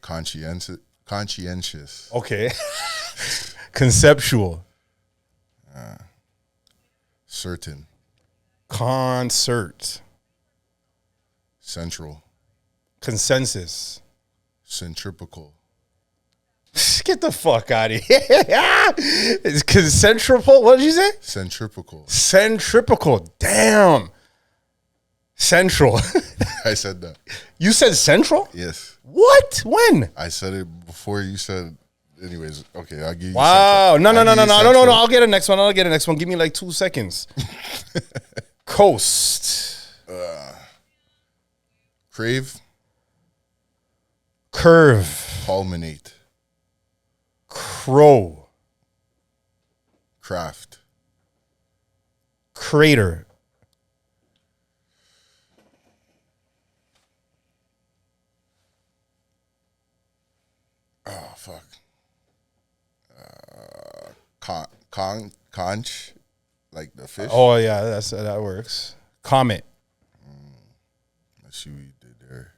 Conscientious. Okay. Conceptual. Certain. Concert. Central. Consensus. Centripetal. Get the fuck out of here. It's concentrical. What did you say? Centripetal. Centripetal. Damn. Central. I said that. You said central? Yes. What? When? I said it before you said. Anyways, okay, I'll give you. Wow. central. No. I'll give you central. I'll get a next one. Give me like 2 seconds. Coast. Crave. Curve. Culminate. Crow. Craft. Crater. Oh fuck. Conch, like the fish. Oh yeah, that works. Comet. Let's see what you did there.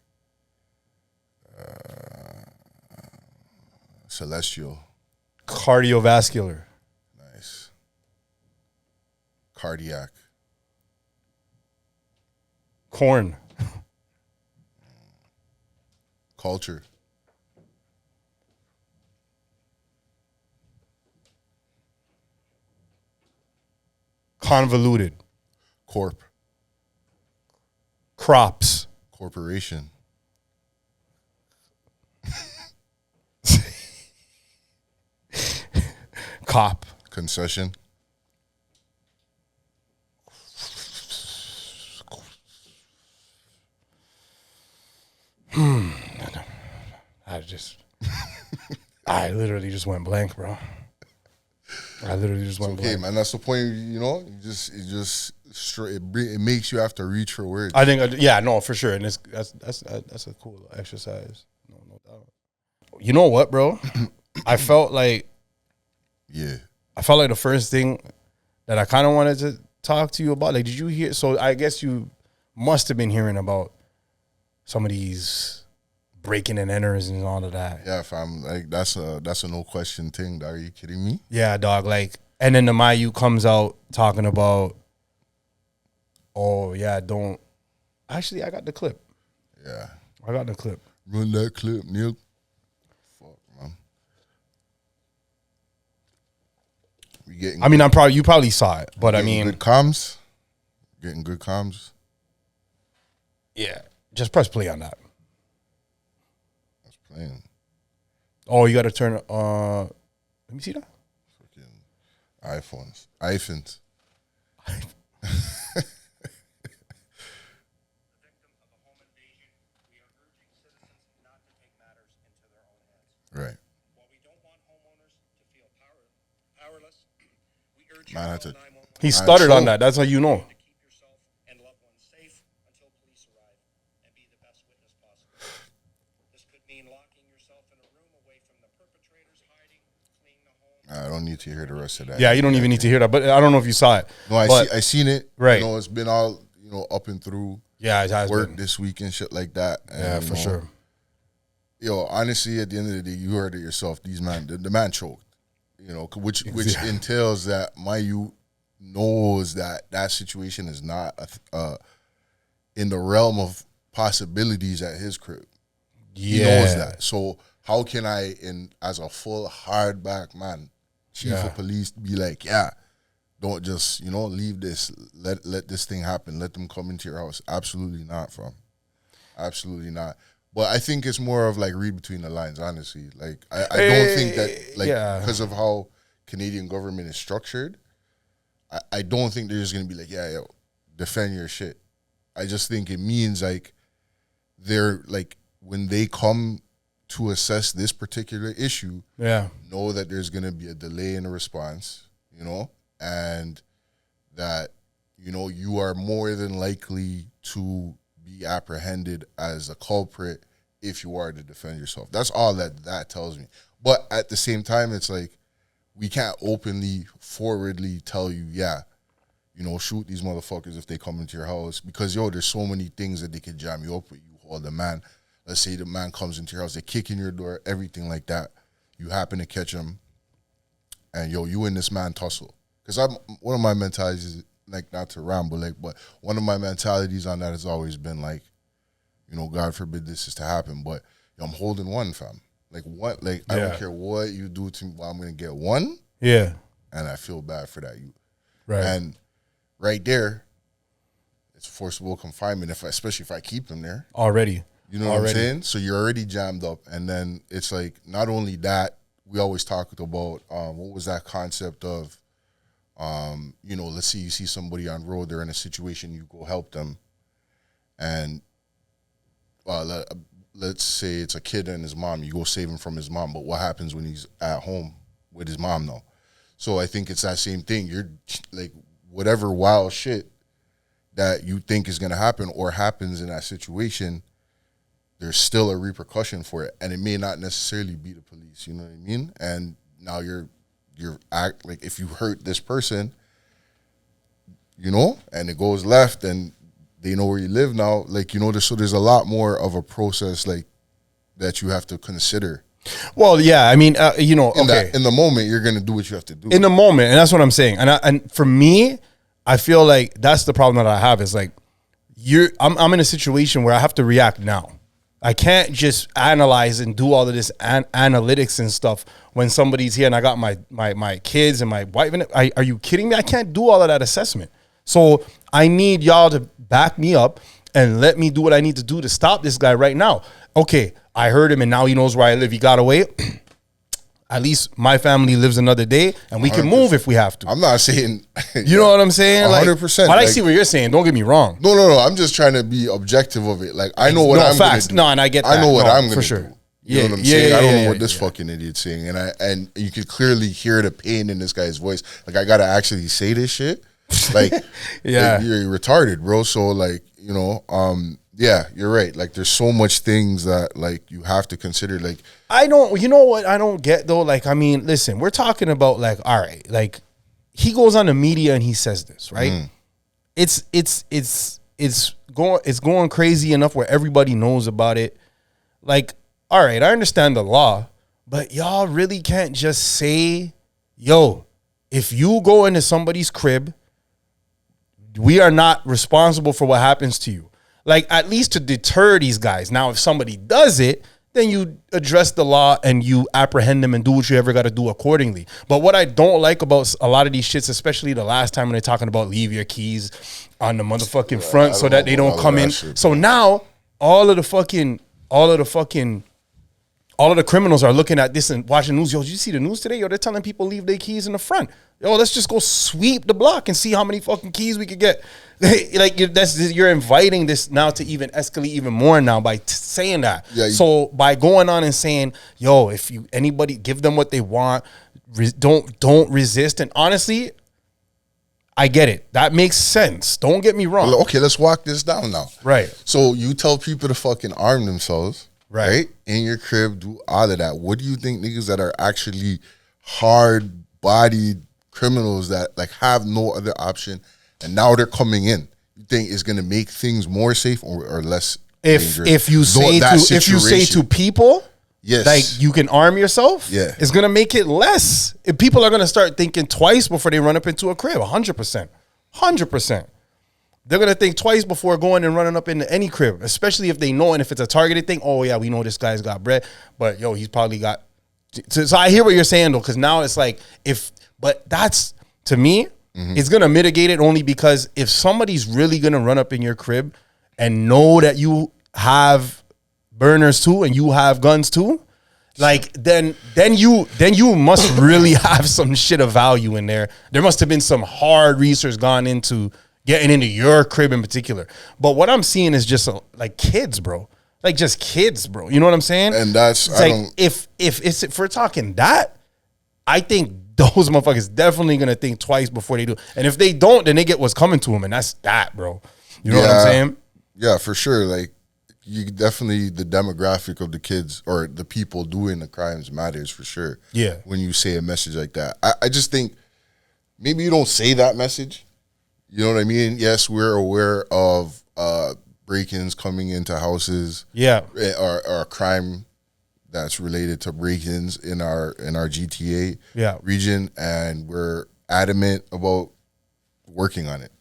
Celestial. Cardiovascular. Nice. Cardiac. Corn. Culture. Convoluted. Corp. Crops. Corporation. Cop. Concession. I literally just went blank, bro. Okay, blank. man. That's the point. It makes you have to reach for words. I think, for sure, and that's a cool exercise. No doubt. You know what, bro? I felt like the first thing that I kind of wanted to talk to you about. Like, did you hear? So I guess you must have been hearing about some of these breaking and enters and all of that. Yeah, fam. Like that's a no question thing. Are you kidding me? Yeah, dog. Like, and then the Mayu comes out talking about, oh yeah, don't. Actually, I got the clip. Yeah, I got the clip. Run that clip, Neil. Fuck, man. We getting. I mean, you probably saw it, but I mean, good comms. Getting good comms. Yeah, just press play on that. That's playing. Oh, you got to turn. Let me see that. Fucking iPhones. Right. While we don't want homeowners to feel powerless, we urge Man, you that's to a- call 911 He stuttered on that. That's how you know. to keep yourself and loved ones safe until police arrive and be the best witness possible. This could mean locking yourself in a room away from the perpetrators, hiding, cleaning the home. I don't need to hear the rest of that. Yeah, you don't even need to hear that. But I don't know if you saw it. No, I seen it. Right. You know, it's been all up and through. Yeah, it has work been. this week and shit like that. And, Yeah, for sure. Yo, honestly, at the end of the day, you heard it yourself. These man, the man choked. Which entails that Mayu knows that situation is not in the realm of possibilities at his crib. He knows that. So how can I, as a full hardback man, chief of police, be like, don't just leave this, let this thing happen, let them come into your house? Absolutely not, fam. Absolutely not. But I think it's more of like read between the lines, honestly. Like I don't think that because of how Canadian government is structured, I don't think they're just gonna be like, yo, defend your shit. I just think it means like they're like when they come to assess this particular issue, know that there's gonna be a delay in the response, and that you are more than likely to be apprehended as a culprit if you are to defend yourself. That's all that tells me. But at the same time, it's like we can't openly, forwardly tell you, shoot these motherfuckers if they come into your house, because there's so many things that they could jam you up with. You hold a man. let's say the man comes into your house, they kick in your door, everything like that. You happen to catch him, and you and this man tussle. Because one of my mentalities is, like, not to ramble, like, but one of my mentalities on that has always been like, God forbid this is to happen, but I'm holding one, fam. Like, what? Like, I don't care what you do to me, I'm gonna get one. Yeah, and I feel bad for that. Right. And right there, it's forcible confinement. Especially if I keep him there already. You know what I'm saying? So you're already jammed up, and then it's like not only that. We always talked about what was that concept of, let's say you see somebody on road, they're in a situation, you go help them, and let's say it's a kid and his mom, you go save him from his mom, but what happens when he's at home with his mom now? So I think it's that same thing. You're like, whatever wild shit that you think is going to happen or happens in that situation, there's still a repercussion for it, and it may not necessarily be the police. You know what I mean? And now you're like, if you hurt this person, and it goes left, and they know where you live now. Like, there's a lot more of a process like that you have to consider. Well, yeah, I mean, okay. In the moment, you're gonna do what you have to do. In the moment, and that's what I'm saying. And for me, I feel like that's the problem that I have is like, I'm in a situation where I have to react now. I can't just analyze and do all of this analytics and stuff when somebody's here and I got my kids and my wife. Are you kidding me? I can't do all of that assessment. So I need y'all to back me up and let me do what I need to do to stop this guy right now. Okay, I heard him and now he knows where I live. He got away. At least my family lives another day and we can 100%. move if we have to. I'm not saying... You know what I'm saying? 100%. But I see what you're saying. Don't get me wrong. No. I'm just trying to be objective of it. Like, I know what I'm going to do. No, and I get that. I know what I'm going to sure. do. You know what I'm saying? Yeah, I don't know what this fucking idiot's saying. And you could clearly hear the pain in this guy's voice. Like, I got to actually say this shit. Like, like, you're retarded, bro. So, like, yeah, you're right. Like, there's so much things that, like, you have to consider. Like, you know what I don't get though? Like, I mean, listen, we're talking about, like, all right, like, he goes on the media and he says this, right? It's going crazy enough where everybody knows about it. Like, all right, I understand the law, but y'all really can't just say, yo, if you go into somebody's crib, we are not responsible for what happens to you. Like, at least to deter these guys. Now, if somebody does it, then you address the law and you apprehend them and do what you ever got to do accordingly. But what I don't like about a lot of these shits, especially the last time when they're talking about leave your keys on the motherfucking front so that they don't come in. So now all of the criminals are looking at this and watching news. Yo, did you see the news today? Yo, they're telling people leave their keys in the front. Yo, let's just go sweep the block and see how many fucking keys we could get. Like, you're inviting this now to even escalate even more now by saying that. Yeah, so by going on and saying, yo, if anybody give them what they want, don't resist. And honestly, I get it. That makes sense. Don't get me wrong. Okay, let's walk this down now. Right. So you tell people to fucking arm themselves. Right. In your crib, do all of that. What do you think niggas that are actually hard-bodied criminals that, like, have no other option and now they're coming in, you think is going to make things more safe or less dangerous? If you say to people, yes, like, you can arm yourself, yeah, it's going to make it less. If people are going to start thinking twice before they run up into a crib, 100%. 100%. They're going to think twice before going and running up into any crib, especially if they know, and if it's a targeted thing, oh, yeah, we know this guy's got bread, but, yo, he's probably got... So I hear what you're saying, though, because now it's like, but that's, to me, it's going to mitigate it only because if somebody's really going to run up in your crib and know that you have burners too and you have guns too, like, then you must really have some shit of value in there. There must have been some hard research gone into getting into your crib in particular. But what I'm seeing is just like kids, bro. Like, just kids, bro. You know what I'm saying? And that's if we're talking that, I think those motherfuckers definitely gonna think twice before they do. And if they don't, then they get what's coming to them, and that's that, bro. You know what I'm saying? Yeah, for sure. Like, you definitely, the demographic of the kids or the people doing the crimes matters for sure. Yeah. When you say a message like that, I just think maybe you don't say that message. You know what I mean? Yes, we're aware of break-ins coming into houses. Yeah. Or crime that's related to break-ins in our GTA Yeah. region, and we're adamant about working on it.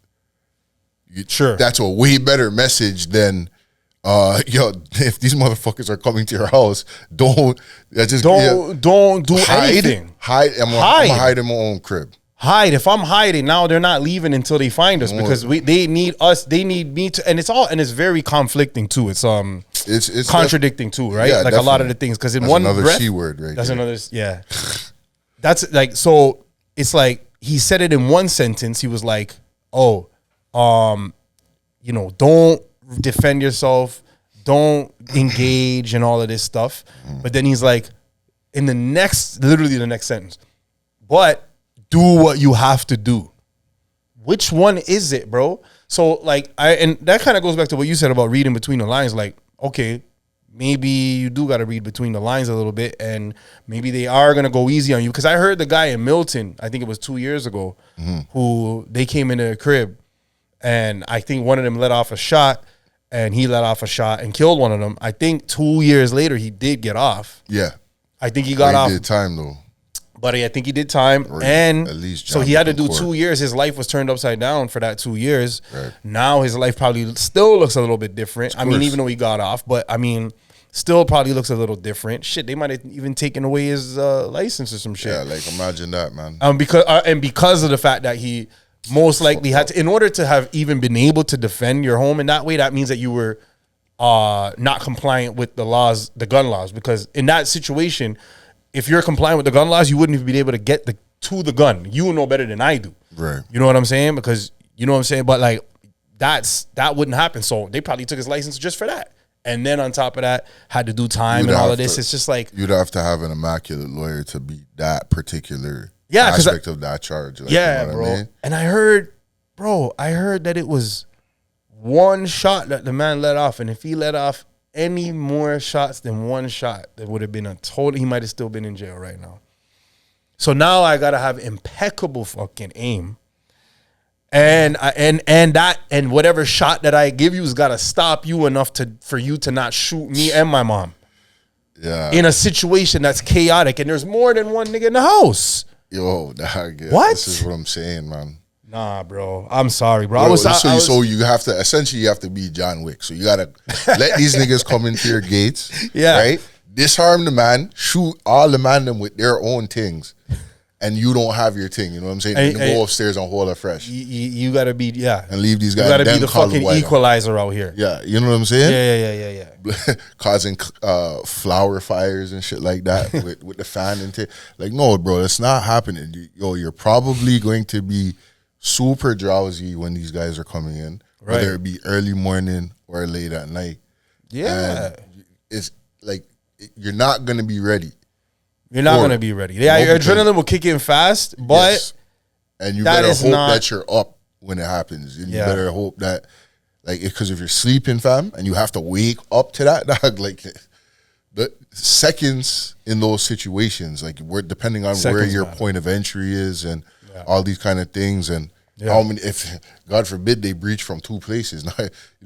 Sure. That's a way better message than if these motherfuckers are coming to your house, don't do anything. Hide. I'm gonna hide in my own crib. Hide. If I'm hiding now, they're not leaving until they find us because they need us. They need me to, and it's very conflicting too. It's contradicting too, right? Yeah, like definitely. a lot of the things because in That's one another breath, C word, right? That's there. another. Yeah. That's like so. It's like he said it in one sentence. He was like, "Oh, don't defend yourself, don't engage and all of this stuff." But then he's like, literally the next sentence, but do what you have to do. Which one is it, bro? So like and that kind of goes back to what you said about reading between the lines. Like, okay, maybe you do got to read between the lines a little bit, and maybe they are gonna go easy on you. Because I heard the guy in Milton, I think it was 2 years ago, who they came into the crib, and I think one of them let off a shot, and he let off a shot and killed one of them. I think 2 years later he did get off. Yeah, I think he got off. He did time though. But I think he did time, Or and at least so John he had to do Court. 2 years. His life was turned upside down for that 2 years. Right. Now his life probably still looks a little bit different. I mean, course. even though he got off, but I mean, still probably looks a little different. Shit, they might have even taken away his license or some shit. Yeah, like imagine that, man. Because of the fact that he most likely had to, in order to have even been able to defend your home in that way, that means that you were not compliant with the laws, the gun laws. Because in that situation, if you're compliant with the gun laws, you wouldn't even be able to get to the gun. You know better than I do. Right. You know what I'm saying? Because you know what I'm saying? But like that wouldn't happen. So they probably took his license just for that. And then on top of that, had to do time and all of this. It's just like you'd have to have an immaculate lawyer to beat that particular Yeah, 'cause aspect of that charge. Like, yeah, you know what bro. I mean? And I heard that it was one shot that the man let off. And if he let off any more shots than one shot, that would have been he might have still been in jail right now. So now I gotta have impeccable fucking aim. And whatever shot that I give you has gotta stop you enough for you to not shoot me and my mom. Yeah. In a situation that's chaotic and there's more than one nigga in the house. Yo, dog, yeah, What? This is what I'm saying, man. Nah, bro. I'm sorry, bro. Bro, so you have to essentially be John Wick. So you gotta let these niggas come into your gates, Yeah. right? Disarm the man, shoot all the man them with their own things, and you don't have your thing. You know what I'm saying? And go upstairs and hold it fresh You gotta be and leave these guys. You gotta be then the call fucking white. equalizer out here. Yeah, you know what I'm saying? Yeah. Causing flower fires and shit like that with the fan and like, no, bro, that's not happening. You're probably going to be super drowsy when these guys are coming in, Right. whether it be early morning or late at night. Yeah. And it's like you're not gonna be ready. You're not Or- gonna be ready. Yeah, your because- adrenaline will kick in fast, but Yes. And you that better is hope not- that you're up when it happens. And Yeah. you better hope that, like, because if you're sleeping, fam, and you have to wake up to that, dog, like, the seconds in those situations, like, we're depending on where Seconds your matter. point of entry is and all these kind of things, and how many, if God forbid they breach from two places, you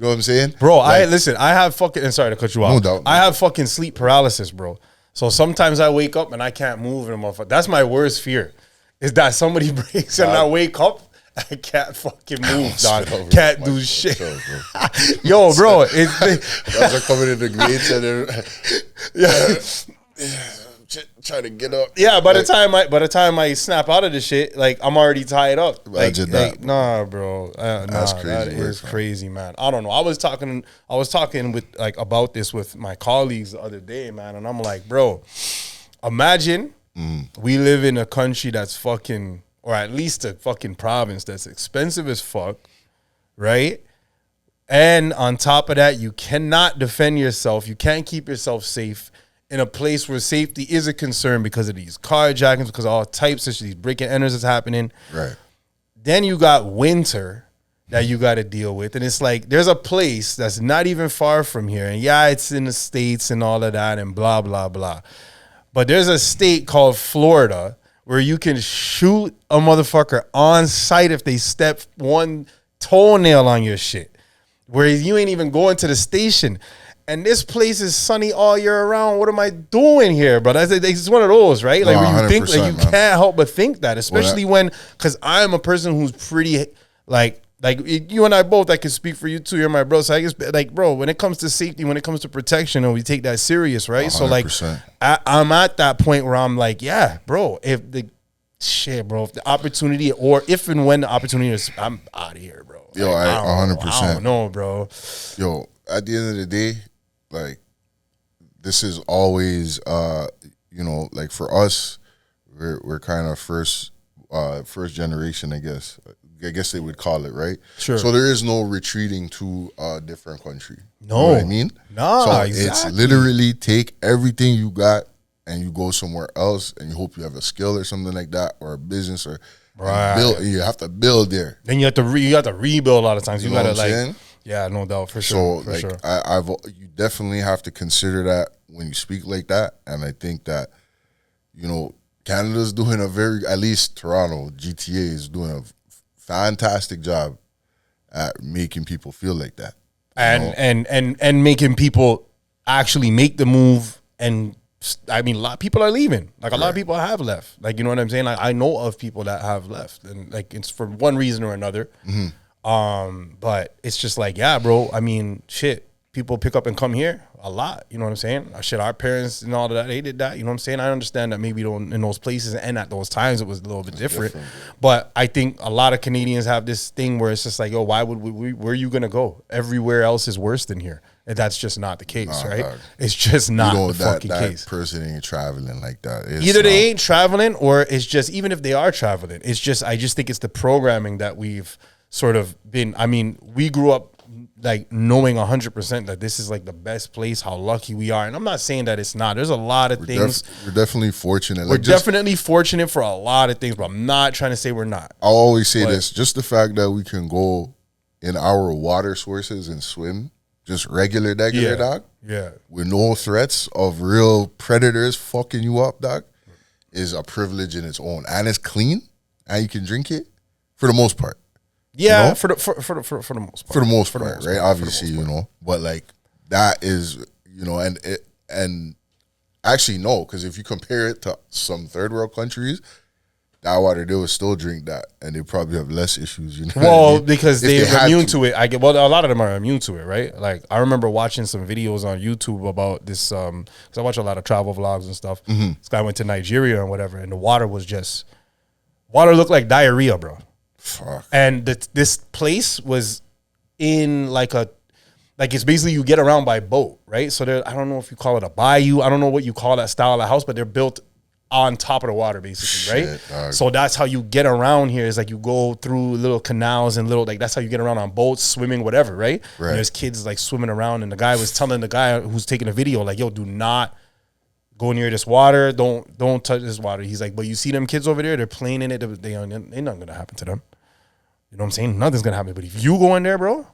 know what I'm saying, bro, Like, I have fucking, and sorry to cut you off. No doubt. I have fucking sleep paralysis, bro. So sometimes I wake up and I can't move and motherfucker. That's my worst fear. Is that somebody breaks and I wake up, I can't fucking move, dog. Spit over Can't my do phone. shit. Sorry, bro. Yo, bro, Guys are coming in the gates and they're trying to get up. yeah, by Like, the time I snap out of this shit, like I'm already tied up. Imagine that, bro. Nah, bro. That's Nah, crazy that work, is man. crazy, man. I don't know. I was talking with like about this with my colleagues the other day, man, and I'm like, bro, imagine we live in a country that's fucking, or at least a fucking province that's expensive as fuck, right? And on top of that, you cannot defend yourself. You can't keep yourself safe in a place where safety is a concern because of these carjackings, because of all types of these break and enters that's happening. Right. Then you got winter that you got to deal with. And it's like, there's a place that's not even far from here. And yeah, it's in the States and all of that and blah, blah, blah. But there's a state called Florida where you can shoot a motherfucker on sight if they step one toenail on your shit. where you ain't even going to the station. And this place is sunny all year around. What am I doing here, bro? It's one of those, right? Like, No, where you think, like, 100%, you man. can't help but think that, especially when, because I'm a person who's pretty, like you and I both, I can speak for you too. You're my bro. So I guess, like, bro, when it comes to safety, when it comes to protection, and we take that serious, right? So, like, 100%. I'm at that point where I'm like, yeah, bro, if the opportunity, or if and when the opportunity is, I'm out of here, bro. Yo, Like, I 100%. I don't know, bro. Yo, at the end of the day, like, this is always, you know, like, for us, we're kind of first generation, I guess. I guess they would call it, right? Sure. So there is no retreating to a different country. No. You know what I mean? Nah, so exactly. it's literally take everything you got and you go somewhere else and you hope you have a skill or something like that, or a business, or Right. build. You have to build there. Then you have to rebuild a lot of times. You You know gotta, what I'm like, saying? yeah, no doubt, for sure. So For like sure. you definitely have to consider that when you speak like that, and I think that, you know, Canada's doing at least Toronto GTA is doing a fantastic job at making people feel like that. And making people actually make the move. And I mean, a lot of people are leaving. Like, a lot of people have left. Like, you know what I'm saying? Like, I know of people that have left, and, like, it's for one reason or another. But it's just like, yeah, bro. I mean, shit. People pick up and come here a lot. You know what I'm saying? Shit, our parents and all of that, they did that. You know what I'm saying? I understand that maybe in those places and at those times it was a little bit different. But I think a lot of Canadians have this thing where it's just like, yo, why would where are you going to go? Everywhere else is worse than here. And that's just not the case, right? dog. It's just not You know, the that fucking that case. person ain't traveling like that. It's Either they not. ain't traveling, or it's just, even if they are traveling, it's just, I just think it's the programming that we've sort of been. I mean, we grew up like knowing 100% that this is like the best place, how lucky we are. And I'm not saying that it's not. There's a lot of things. We're definitely fortunate. We're Like, just, definitely fortunate for a lot of things, but I'm not trying to say we're not. I'll always say But- this: just the fact that we can go in our water sources and swim, just regular dog, Yeah. with no threats of real predators fucking you up, dog, is a privilege in its own, and it's clean, and you can drink it for the most part. Yeah, You know? for the most part. For the most part, right? Obviously, you know, but like that is, you know, and actually no, because if you compare it to some third world countries, that water they would still drink that, and they probably have less issues. You know, what I Well, mean? because If they're had immune to it. I get, well, a lot of them are immune to it, right? Like, I remember watching some videos on YouTube about this, because I watch a lot of travel vlogs and stuff. This guy went to Nigeria and whatever, and the water looked like diarrhea, bro. Fuck. And this place was in like it's basically you get around by boat, right? So I don't know if you call it a bayou. I don't know what you call that style of house, but they're built on top of the water, basically, right? Shit, dog. So that's how you get around here. Is like you go through little canals and like that's how you get around on boats, swimming, whatever, right? Right. And there's kids like swimming around, and the guy was telling the guy who's taking a video, like, yo, do not go near this water. Don't touch this water. He's like, but you see them kids over there? They're playing in it. Ain't nothing gonna happen to them. You know what I'm saying? Nothing's gonna happen. But if you go in there, bro,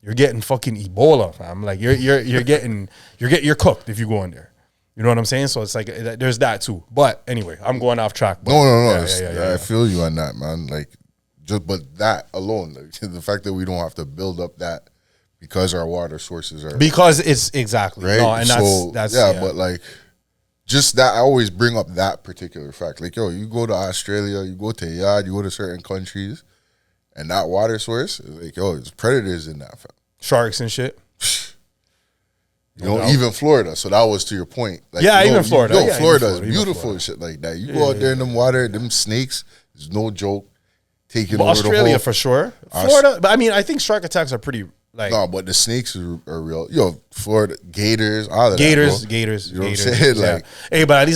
you're getting fucking Ebola, fam. Like you're cooked if you go in there. You know what I'm saying? So it's like there's that too. But anyway, I'm going off track. But No. Yeah. I feel you on that, man. Like, but that alone, like, the fact that we don't have to build up that because our water sources are because it's exactly right. no, and So, that's yeah, but like, just that I always bring up that particular fact. Like, yo, you go to Australia, you go to Yad, you go to certain countries, and that water source is like, yo, there's predators in that, fam. sharks and shit. You know, even Florida. So that was to your point. Like, Yeah, you know, even Florida. Yo, Yeah, Florida even is Florida, beautiful and shit like that. You go out there in them water, them snakes, there's no joke. Taking Well, over the Australia whole, for sure. Florida, but I mean, I think shark attacks are pretty like No, but the snakes are real. Yo, Florida, gators, all of gators. that, bro. You know what I'm Gators. saying? Yeah. Like, Hey, but at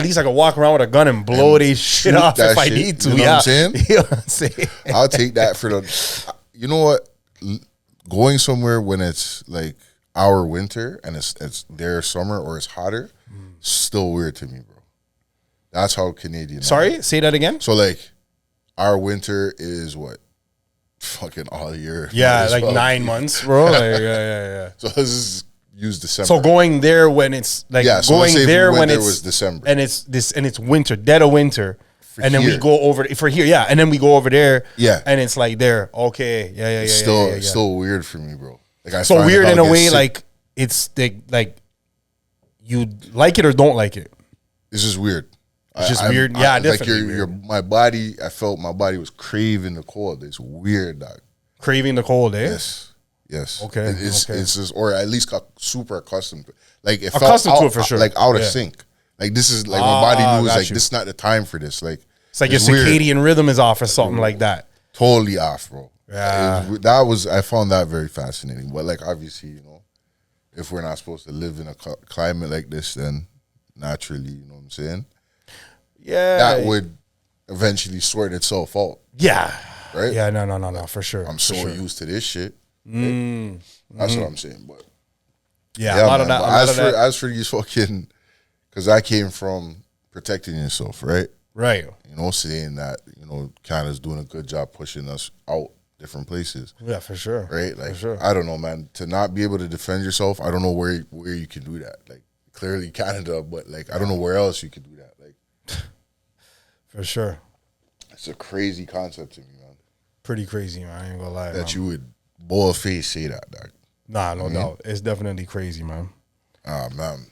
least I can walk around with a gun and blow they shit shoot off that if I shit, need to. you know what I'm saying? You know what I'm saying? I'll take that for the. You know what? Going somewhere when it's like our winter and it's their summer or it's hotter, still weird to me, bro. That's how Canadian. Sorry, say that again. So like, our winter is what? Fucking all year. Yeah, As like well. 9 months, bro. Like, yeah. So let's just use December. So going there when it's like Yeah, so let's going say if we there went when there it's was December. and it's winter, dead of winter. and then we here. go over for here, yeah, and then we go over there, Yeah. and it's like there, okay, yeah. It's still weird for me, bro. Like I So find weird I'll in a get way, sick. like it's like you like it or don't like it. It's just weird. It's just weird. Yeah, like definitely your my body. I felt my body was craving the cold. It's weird, dog. Craving the cold, eh? Yes. Okay, It's okay. it's just, or at least got super accustomed to it. Like it Accustomed felt to out, it for sure. Like out of Yeah. sync. Like this is like my body knew it was got like you. this is not the time for this. Like It's like your weird. circadian rhythm is off or something like that. Totally off, bro. Yeah. I found that very fascinating. But like obviously, if we're not supposed to live in a climate like this, then naturally, you know what I'm saying? Yeah, That would eventually sort itself out. yeah, Right? Yeah, no, for sure. I'm so for sure. used to this shit. Right? That's what I'm saying. But Yeah, a lot of man. that. But A lot of that. as for these fucking, because I came from protecting yourself, right? Right. Saying that Canada's doing a good job pushing us out different places, Yeah, for sure. right? Like for sure. I don't know, man. To not be able to defend yourself, I don't know where you can do that. Like clearly Canada, but like I don't know where else you can do that. Like For sure. it's a crazy concept to me, man. Pretty crazy, man. I ain't gonna lie. That man. you would bold face say that, dog. Nah, no doubt. It's definitely crazy, man. Ah man,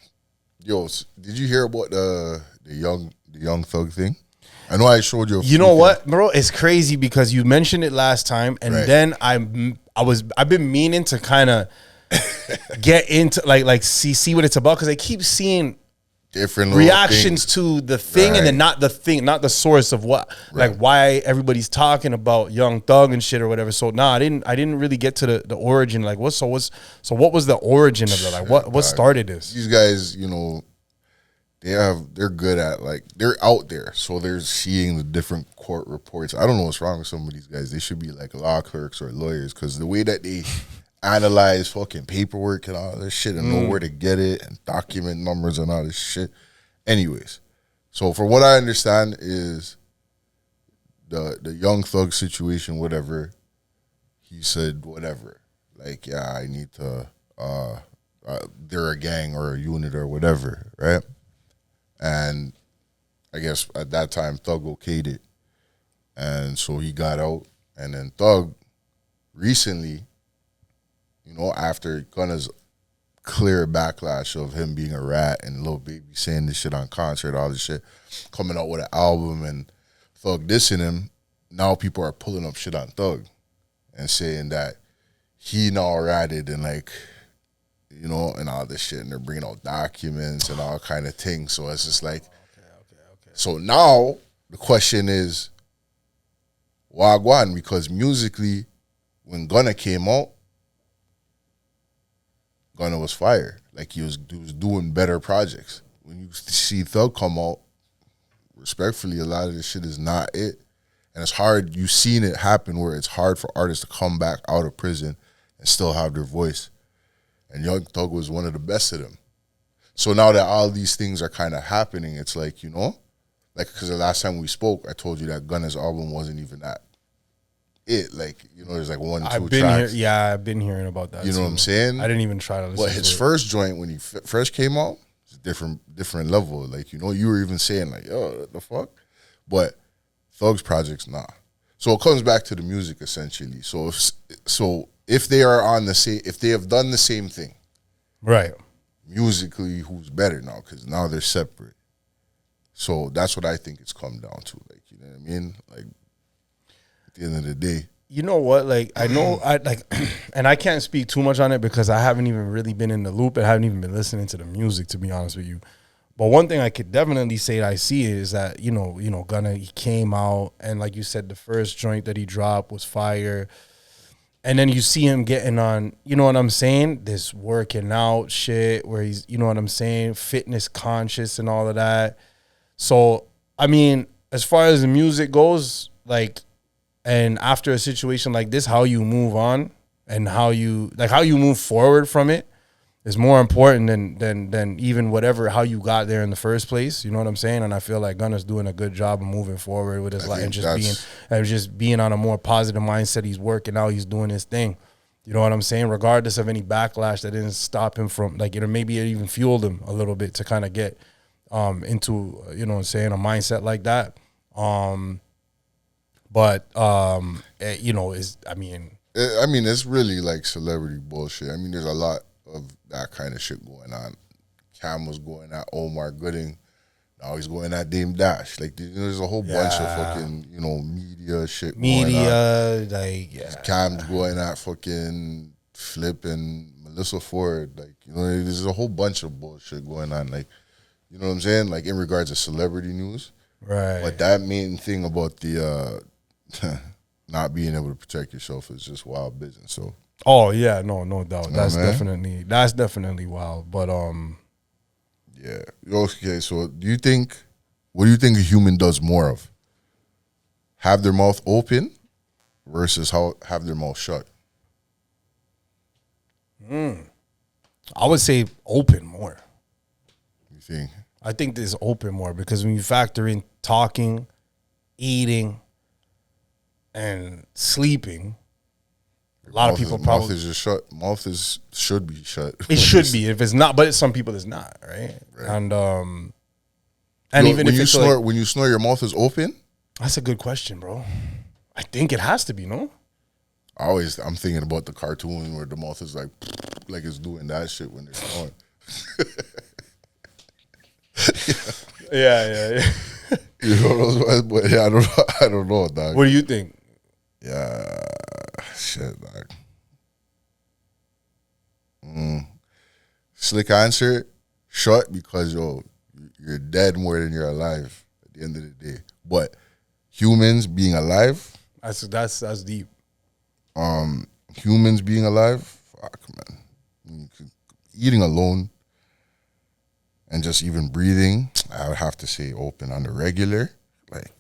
yo, did you hear about the young thug thing? I know I showed you. You know what, bro? It's crazy because you mentioned it last time, and Right. then I've been meaning to kind of get into like see what it's about because I keep seeing Different little reactions things. to the thing and then not the thing, not the source of what, Right. like why everybody's talking about Young Thug and shit or whatever. So I didn't really get to the origin. Like what was the origin of it? Like what started this? These guys, they're good at they're out there, so they're seeing the different court reports. I don't know what's wrong with some of these guys. They should be like law clerks or lawyers because the way that they analyze fucking paperwork and all this shit and know where to get it and document numbers and all this shit. Anyways, so for what I understand is the Young Thug situation, whatever. He said whatever, like I need to. They're a gang or a unit or whatever, right? And I guess at that time Thug okayed it, and so he got out. And then Thug recently, after Gunna's clear backlash of him being a rat and Lil Baby saying this shit on concert, all this shit, coming out with an album and Thug dissing him, now people are pulling up shit on Thug and saying that he now ratted and and all this shit, and they're bringing out documents and all kind of things. So it's just like, okay. So now the question is, wagwan, because musically, when Gunna came out, Gunna was fire. Like he was doing better projects. When you see Thug come out, respectfully, a lot of this shit is not it. And it's hard, you've seen it happen where it's hard for artists to come back out of prison and still have their voice. And Young Thug was one of the best of them. So now that all these things are kind of happening, it's like, because the last time we spoke, I told you that Gunna's album wasn't even that it. Like, there's like 1, 2 I've been tracks. I've been hearing about that. You know what I'm saying? I didn't even try to listen But to his it. first joint, when he first came out, it's a different level. Like, you were even saying like, yo, what the fuck? But Thug's projects, nah. So it comes back to the music essentially. So if they are on the same, if they have done the same thing, Right. musically, who's better now? Because now they're separate. So that's what I think it's come down to. Like, you know what I mean? Like, at the end of the day. You know what? Like, I know, and I can't speak too much on it because I haven't even really been in the loop and haven't even been listening to the music, to be honest with you. But one thing I could definitely say that I see is that, Gunna, he came out and like you said, the first joint that he dropped was fire. And then you see him getting on, you know what I'm saying? This working out shit where he's, you know what I'm saying? Fitness conscious and all of that. So, I mean, as far as the music goes, and after a situation like this, how you move on and how you move forward from it is more important than even how you got there in the first place. You know what I'm saying? And I feel like Gunna's doing a good job of moving forward with his life and just being on a more positive mindset. He's working out, he's doing his thing. You know what I'm saying? Regardless of any backlash that didn't stop him from maybe it even fueled him a little bit to kind of get into, you know what I'm saying, a mindset like that. But you know, it's really like celebrity bullshit. I mean, there's a lot of that kind of shit going on. Cam was going at Omar Gooding. Now he's going at Dame Dash. Like, there's a whole bunch of fucking, media shit going on. Cam's going at fucking Flip and Melissa Ford. Like, there's a whole bunch of bullshit going on. Like, you know what I'm saying? Like, in regards to celebrity news. Right. But that main thing about the not being able to protect yourself is just wild business. So. Oh yeah, no doubt. That's man. definitely wild. But yeah. Okay. So, what do you think a human does more of? Have their mouth open versus have their mouth shut? I would say open more. You think? I think this open more because when you factor in talking, eating, and sleeping, a lot of people probably mouth is just shut. Should be shut. It should be. If it's not, but some people it's not, right? And even if you it's snore, when you snore, your mouth is open. That's a good question, bro. I think it has to be, no? I'm thinking about the cartoon where the mouth is like it's doing that shit when they're snoring. Yeah. You know, but yeah, I don't know, dog. What do you think? Yeah, shit, dog. Slick answer, shut, because you're dead more than you're alive at the end of the day. But humans being alive, that's deep. Humans being alive, fuck, man. Eating alone and just even breathing, I would have to say open on the regular, like,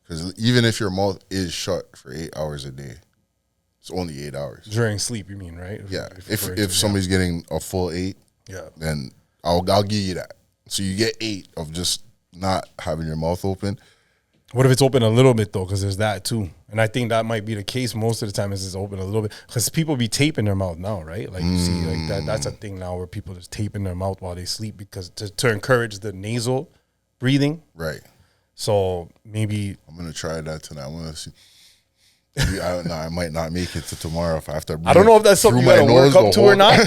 because even if your mouth is shut for 8 hours a day, it's only 8 hours during sleep. You mean, right? Yeah. If somebody's getting a full 8, then I'll give you that. So you get 8 of just not having your mouth open. What if it's open a little bit though? Because there's that too, and I think that might be the case most of the time. Is it's open a little bit because people be taping their mouth now, right? Like you see, like that's a thing now where people just taping their mouth while they sleep because to encourage the nasal breathing. Right. So maybe I'm gonna try that tonight. I'm gonna see. I might not make it to tomorrow if I have to. I don't know if that's something you gotta work up to or not.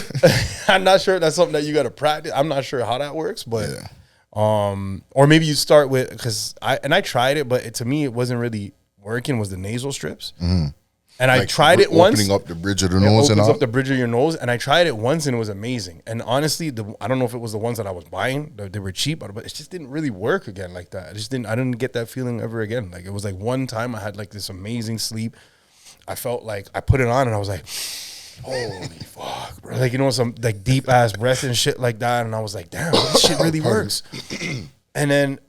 I'm not sure if that's something that you gotta practice. I'm not sure how that works, but. Yeah. Or maybe you start with, because I tried it, but to me it wasn't really working. Was the nasal strips, and I tried it once. Opening up the bridge of the nose and all. Opens up the bridge of your nose, and I tried it once, and it was amazing. And honestly, I don't know if it was the ones that I was buying; they were cheap, but it just didn't really work again like that. I didn't get that feeling ever again. Like it was like one time I had like this amazing sleep. I felt like I put it on, and I was like, holy fuck, bro. Like, some like deep ass breath and shit like that. And I was like, damn, this shit really works. And then,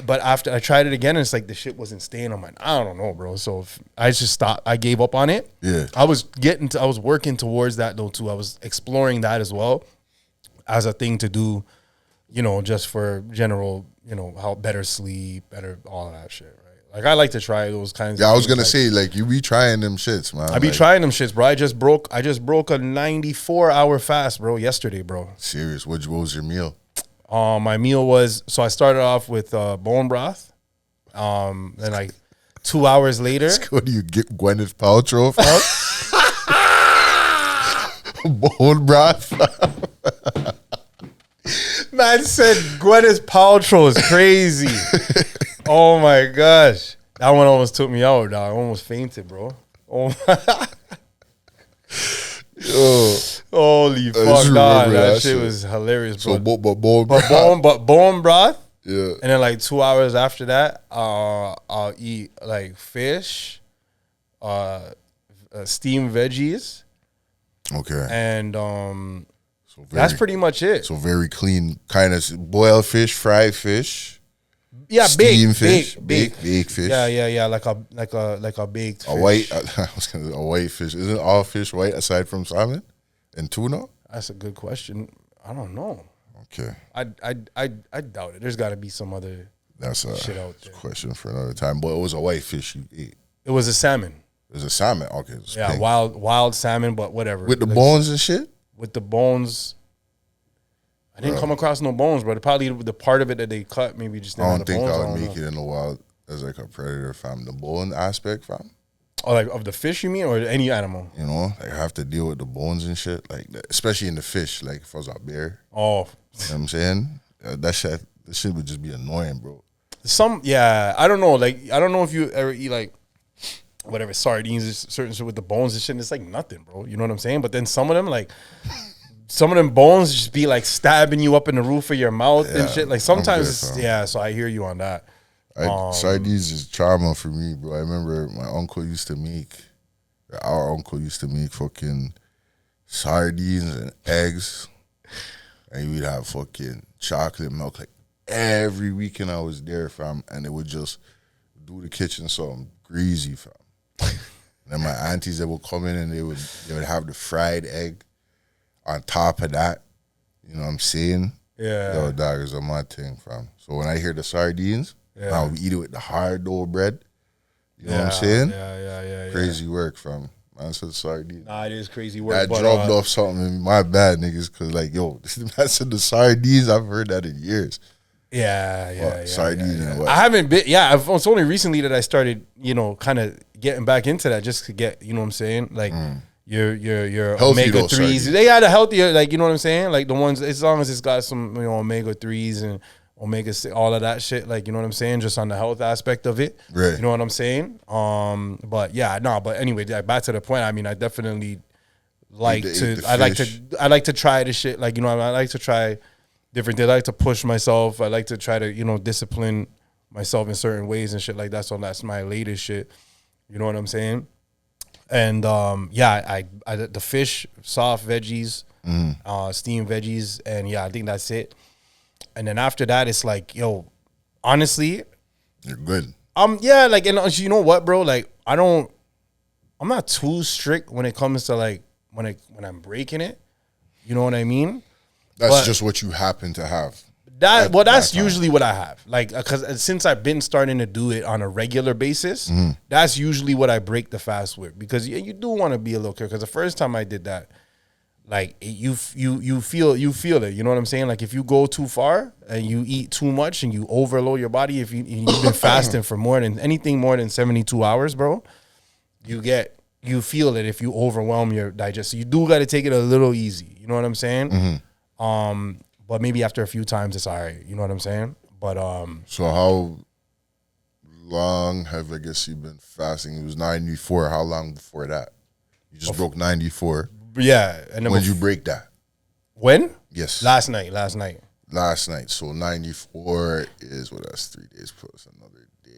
but after I tried it again, it's like the shit wasn't staying. I'm like, I don't know, bro. So I just stopped. I gave up on it. Yeah. I was working towards that though too. I was exploring that as well as a thing to do, just for general, how better sleep, better all of that shit, right? Like, I like to try those kinds of things. I was going to say, like, you be trying them shits, man. I be trying them shits, bro. I just broke a 94-hour fast, bro, yesterday, bro. Serious? What was your meal? My meal was, so I started off with bone broth. Then like 2 hours later. What do you get Gwyneth Paltrow from? Bone broth? Man said Gwyneth Paltrow is crazy. Oh my gosh. That one almost took me out, dog. I almost fainted, bro. Oh my. Holy fuck, dog. That shit was hilarious, bro. So, but bone broth. Yeah. And then like 2 hours after that, I'll eat like fish, steamed veggies. Okay. And that's pretty much it. So very clean, kind of boiled fish, fried fish. Yeah, baked fish. Yeah. Like a baked fish. A white fish. Isn't all fish white aside from salmon and tuna? That's a good question. I don't know. Okay. I doubt it. There's got to be some other shit out there. Question for another time. But it was a white fish you ate. It was a salmon. It was a salmon. Okay. Yeah, pink. wild salmon, but whatever. With the bones and shit? With the bones. I didn't come across no bones, but probably the part of it that they cut maybe just didn't I don't think I would make it in the wild as like a predator, fam. The bone aspect, fam. Or like of the fish, you mean, or any animal? You know, like I have to deal with the bones and shit, like especially in the fish. Like if I was a bear, Oh, you know what I'm saying? That shit would just be annoying, bro. I don't know. Like, I don't know if you ever eat like whatever sardines or certain shit with the bones and shit. And it's like nothing, bro. You know what I'm saying? But then some of them bones just be like stabbing you up in the roof of your mouth and shit. Like sometimes, so I hear you on that. Sardines is trauma for me, bro. I remember our uncle used to make fucking sardines and eggs, and we'd have fucking chocolate milk like every weekend I was there, fam, and it would just do the kitchen something greasy, fam. And then my aunties that would come in and they would have the fried egg on top of that. You know what I'm saying? Yeah. Yo, dog is on my thing, fam. So when I hear the sardines, I'll eat it with the hard dough bread. You know what I'm saying? Yeah. Crazy work, fam. Man said sardines. Nah, it is crazy work. I dropped off something in my bad, niggas, because like, yo, man said the sardines, I've heard that in years. Sardines and what? I haven't been. Yeah, it's only recently that I started, kind of getting back into that, just to get, you know what I'm saying, like your Healthy omega 3s. They got a healthier, like, you know what I'm saying, like the ones, as long as it's got some omega 3s and omega 6, all of that shit, like, you know what I'm saying, just on the health aspect of it. Right. You know what I'm saying? But anyway, back to the point. I mean, I definitely like I like to try the shit, like, I like to try different things. I like to push myself. I like to try to, discipline myself in certain ways and shit like that. So that's my latest shit. You know what I'm saying? And I the fish, soft veggies, steamed veggies, and I think that's it. And then after that, it's like, honestly, you're good. And you know what, bro? Like, I'm not too strict when it comes to like when I'm breaking it. You know what I mean? That's just what you happen to have. That's usually what I have. Like, because since I've been starting to do it on a regular basis, that's usually what I break the fast with. Because you do want to be a little careful. Because the first time I did that, like, you feel it. You know what I'm saying? Like, if you go too far and you eat too much and you overload your body, if you've been fasting for more than 72 hours, bro, you feel it if you overwhelm your digestion. So you do got to take it a little easy. You know what I'm saying? But maybe after a few times, it's all right. You know what I'm saying? But So how long have you been fasting? It was 94. How long before that? You just broke 94. Yeah. And then when did you break that? When? Yes. Last night. Last night. So 94 is that's 3 days plus another day.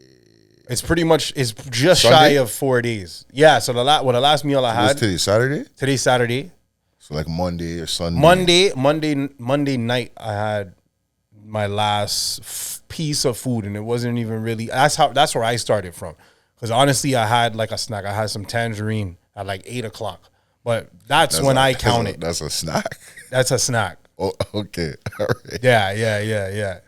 It's pretty much, it's just Sunday? shy of 4 days. Yeah. So the last meal I had. Today Saturday? Today's Saturday. So like Monday or Sunday. Monday night, I had my last piece of food, and it wasn't even really. That's where I started from. Because honestly, I had like a snack. I had some tangerine at like 8:00, but that's when I count it. That's a snack. That's a snack. Oh, okay, all right. Yeah.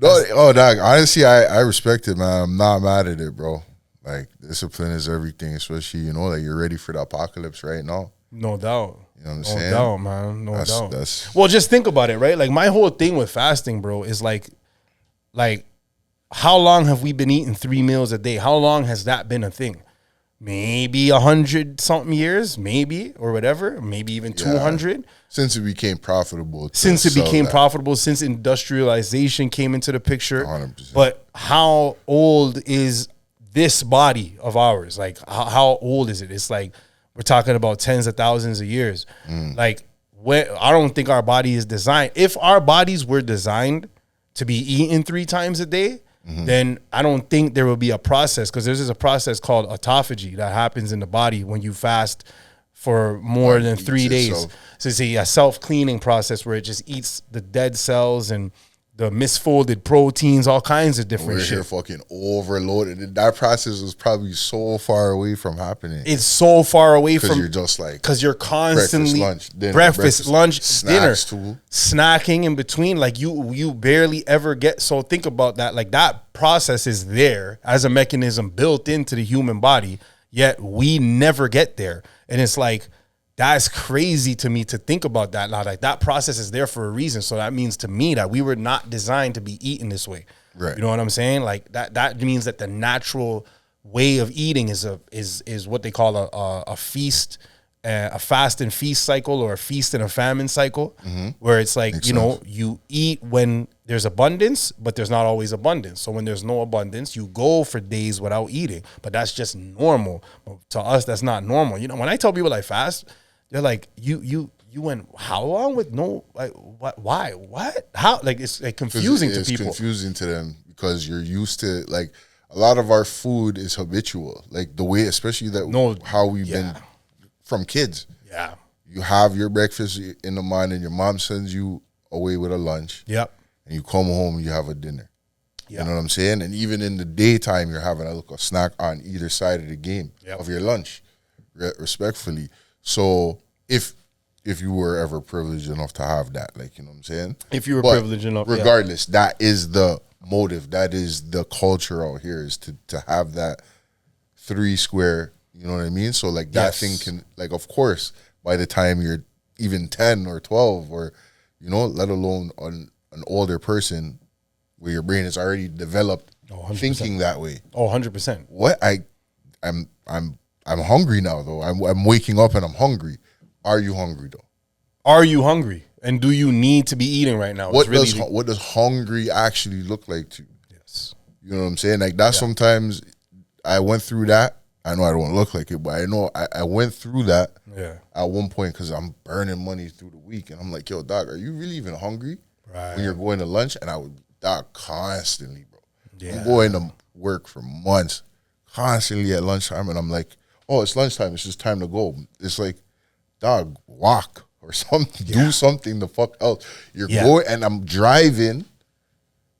No, dog. Honestly, I respect it, man. I'm not mad at it, bro. Like, discipline is everything, especially like you're ready for the apocalypse right now. No doubt. You know what I'm saying? No doubt, man. No doubt. That's well, just think about it, right? Like, my whole thing with fasting, bro, is like, how long have we been eating 3 meals a day? How long has that been a thing? Maybe 100 something years, maybe, or whatever. Maybe even 200. Since it became profitable. Since industrialization came into the picture. 100%. But how old is this body of ours? Like, how old is it? It's like, we're talking about tens of thousands of years. Like, I don't think our body is designed. If our bodies were designed to be eaten 3 times a day, then I don't think there will be a process, because there's a process called autophagy that happens in the body when you fast for more than 3 days. Itself. So it's a self-cleaning process where it just eats the dead cells and the misfolded proteins, all kinds of different We're shit. here fucking overloaded. That process is probably so far away from happening. It's so far away from, you're just like, because you're constantly breakfast, lunch, dinner, snacks too. snacking in between. Like, you barely ever get. So think about that. Like, that process is there as a mechanism built into the human body, yet we never get there. And it's like, that's crazy to me to think about that. Now, like that process is there for a reason. So that means to me that we were not designed to be eaten this way. Right. You know what I'm saying? Like that means that the natural way of eating is what they call a feast, a fast and feast cycle, or a feast and a famine cycle, where it's like, Makes you know, sense. you eat when there's abundance, but there's not always abundance. So when there's no abundance, you go for days without eating, but that's just normal. But to us, that's not normal. You know, when I tell people I fast, they're like, you went how long with no, like, what, why, what, how? Like, it's like confusing to It's people. confusing to them because you're used to, like, a lot of our food is habitual, like the way, especially how we've been from kids. Yeah. You have your breakfast in the morning, your mom sends you away with a lunch, Yep. and you come home and you have a dinner. Yeah. You know what I'm saying? And even in the daytime, you're having a snack on either side of the game Yep. of your lunch, respectfully. So if you were ever privileged enough to have that, like, you know what I'm saying? If you were But privileged enough, yeah. regardless, that is the motive. That is the culture out here, is to have that 3 square. You know what I mean? So like that Yes. thing can, like, of course, by the time you're even 10 or 12, or, you know, let alone an older person where your brain is already developed 100%. thinking that way. Oh, 100%. What I'm hungry now though. I'm waking up and I'm hungry. Are you hungry though? Are you hungry? And do you need to be eating right now? What It's really does hungry actually look like to you? yes. You know what I'm saying? Like that. Sometimes I went through that. I know I don't look like it, but I know I went through that Yeah. at one point because I'm burning money through the week, and I'm like, yo, dog, are you really even hungry Right. when you're going to lunch? And I would, dog, constantly, bro. Yeah. I'm going to work for months, constantly at lunchtime, and I'm like, oh, it's lunchtime. It's just time to go. It's like, dog, walk or something. Do something the fuck else. You're Yeah. going, and I'm driving,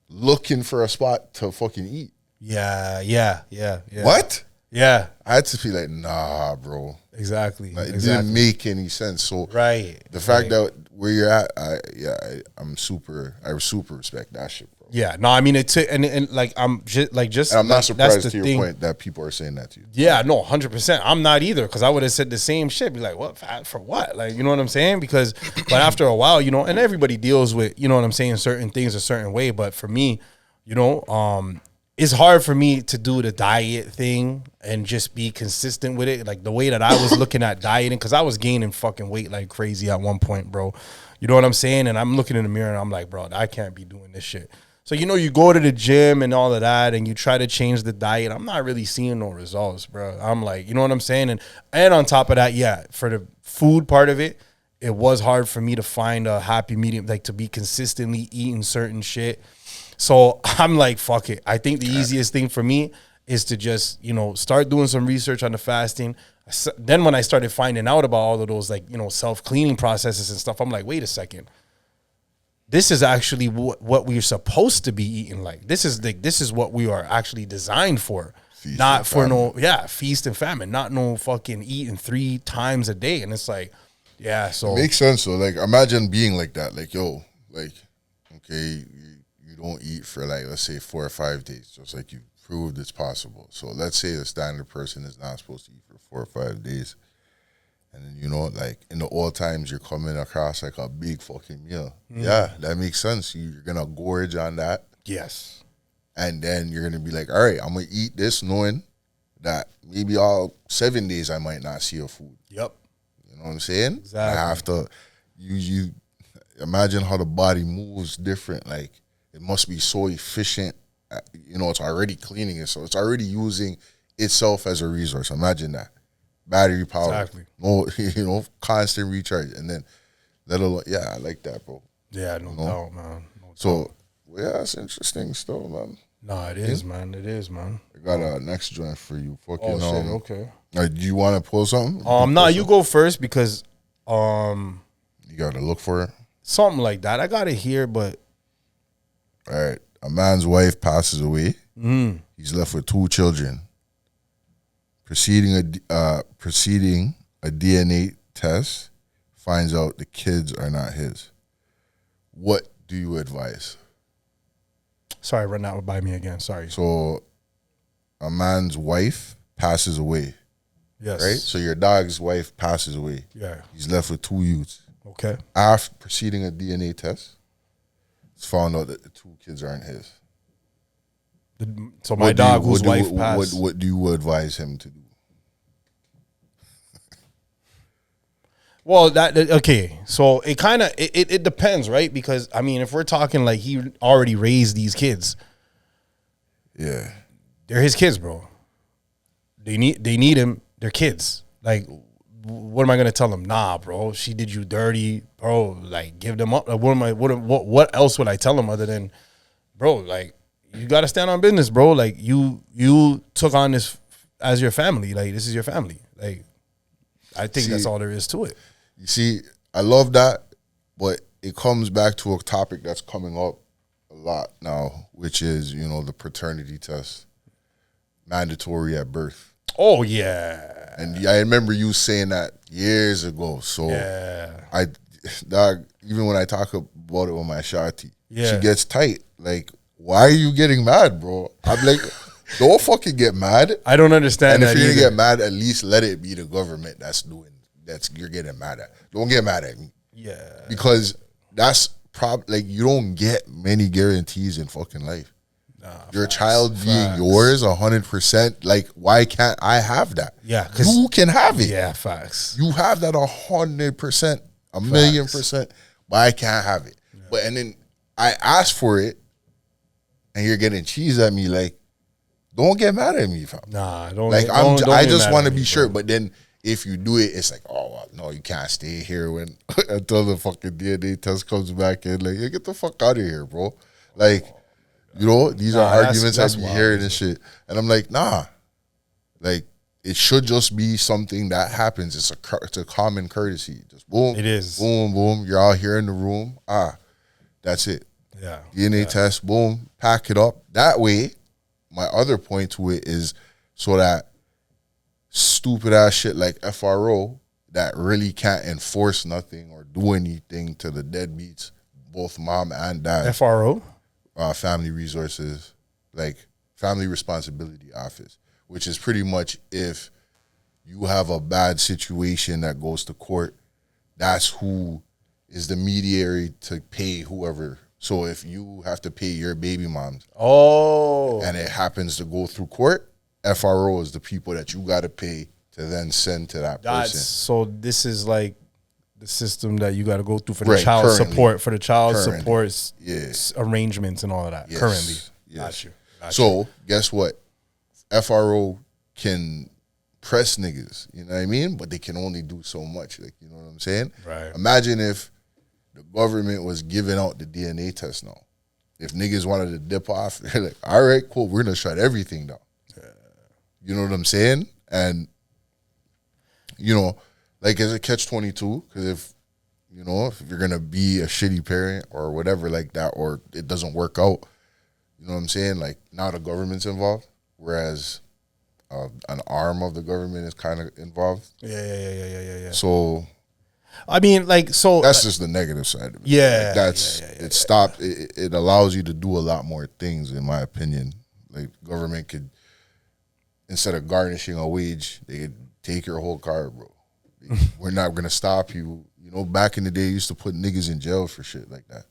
looking for a spot to fucking eat. Yeah. What? Yeah. I had to be like, nah, bro. Exactly. Like, it exactly. didn't make any sense. So Right. the fact Right. that where you're at, I super respect that shit, bro. Yeah. No, I mean it took and like I'm just like just And I'm not like, surprised that's to the your thing. point that people are saying that to you. Yeah, no, 100%. I'm not either, because I would have said the same shit. Be like, what, fat for what? Like, you know what I'm saying? Because, but after a while, you know, and everybody deals with, you know what I'm saying, certain things a certain way. But for me, you know, it's hard for me to do the diet thing and just be consistent with it. Like the way that I was looking at dieting, because I was gaining fucking weight like crazy at one point, bro. You know what I'm saying? And I'm looking in the mirror and I'm like, bro, I can't be doing this shit. So, you know, you go to the gym and all of that and you try to change the diet. I'm not really seeing no results, bro. I'm like, you know what I'm saying? And on top of that, yeah, for the food part of it, it was hard for me to find a happy medium, like to be consistently eating certain shit. So I'm like, fuck it. I think the easiest thing for me is to just, you know, start doing some research on the fasting. Then when I started finding out about all of those, like, you know, self-cleaning processes and stuff, I'm like, wait a second. This is actually what we're supposed to be eating. Like, this is what we are actually designed for. Feast Not and for famine. feast and famine. Not no fucking eating 3 times a day. And it's like, yeah, so. Makes sense. So like, imagine being like that. Like, yo, like, okay, you don't eat for like, let's say 4 or 5 days. Just like you proved it's possible. So let's say the standard person is not supposed to eat for 4 or 5 days. And then, you know, like in the old times, you're coming across like a big fucking meal. Yeah, that makes sense. You're going to gorge on that. Yes. And then you're going to be like, all right, I'm going to eat this knowing that maybe all 7 days I might not see a food. Yep. You know what I'm saying? Exactly. I have to, you imagine how the body moves different. Like, it must be so efficient. You know, it's already cleaning it. So it's already using itself as a resource. Imagine that. Battery power. Exactly. No, you know, constant recharge. And then, yeah, I like that, bro. Yeah, no doubt, man. So, yeah, that's interesting still, man. No, it is, man. It is, man. I got a next joint for you. Fucking, Oh, shit, okay. Do you want to pull something? Nah, you go first because, You got to look for it. something like that. I got it here, but All right. A man's wife passes away. He's left with 2 children. Proceeding a DNA test finds out the kids are not his. What do you advise? sorry, run that by me again. Sorry. So, a man's wife passes away. Yes. Right? So your dog's wife passes away. Yeah. He's left with 2 youths. Okay. After proceeding a DNA test, it's found out that the 2 kids aren't his. So my dog whose wife what passed. what do you advise him to do? Well, okay. So it kind of it depends, right? Because I mean, if we're talking like he already raised these kids, Yeah. they're his kids, bro. They need him. They're kids. Like, what am I gonna tell them? Nah, bro. She did you dirty, bro. Like, give them up. Like, what else would I tell them other than, bro? Like, you gotta stand on business, bro. Like, you took on this as your family. Like, this is your family. Like, I think that's all there is to it. You see, I love that, but it comes back to a topic that's coming up a lot now, which is, the paternity test, mandatory at birth. Oh yeah. And I remember you saying that years ago. So Yeah. dog, even when I talk about it with my shawty, Yeah. she gets tight. Like, why are you getting mad, bro? I'm like, don't fucking get mad. I don't understand And if that you're gonna either. get mad, at least let it be the government that's you're getting mad at. Don't get mad at me. Yeah. Because that's like, you don't get many guarantees in fucking life. Your child being yours 100%, like, why can't I have that? Yeah, 'cause- you can have it. Yeah, facts. You have that 100%, a million percent, but I can't have it. But and then I ask for it, and you're getting cheese at me. Like, don't get mad at me, fam. Nah, don't. Like, don't I get just mad want to at be me, sure. bro. But then if you do it, it's like, oh well, no, you can't stay here when until the fucking DNA test comes back in. Like, yeah, get the fuck out of here, bro. Like, these are arguments that's I be wild, hearing and shit. And I'm like, nah. Like, it should just be something that happens. It's a common courtesy. Just boom. It is. Boom, boom. You're all here in the room. That's it. Yeah. DNA test, boom, pack it up. That way, my other point to it is so that stupid ass shit like FRO that really can't enforce nothing or do anything to the deadbeats, both mom and dad, FRO. family resources, like family responsibility office, which is pretty much if you have a bad situation that goes to court, that's who is the mediator to pay whoever. So if you have to pay your baby moms Oh. and it happens to go through court, FRO is the people that you got to pay to then send to that person. So this is like the system that you got to go through for the Right, child currently. support, for the child Currently. support Yeah. arrangements and all of that. Yes, Currently. yes. Got you. So guess what? FRO can press niggas, you know what I mean? But they can only do so much. Like, you know what I'm saying? Right. Imagine if the government was giving out the DNA test now. If niggas wanted to dip off, they're like, all right, cool, we're gonna shut everything down. You know what I'm saying? And like, as a catch-22, because if you're gonna be a shitty parent or whatever like that, or it doesn't work out, you know what I'm saying? Like, now the government's involved, whereas an arm of the government is kind of involved. Yeah. So I mean, like, so that's just the negative side of it. Yeah, Like, it stopped. It allows you to do a lot more things, in my opinion. Like, government could, instead of garnishing a wage, they could take your whole car, bro. We're not gonna stop you. Back in the day, you used to put niggas in jail for shit like that.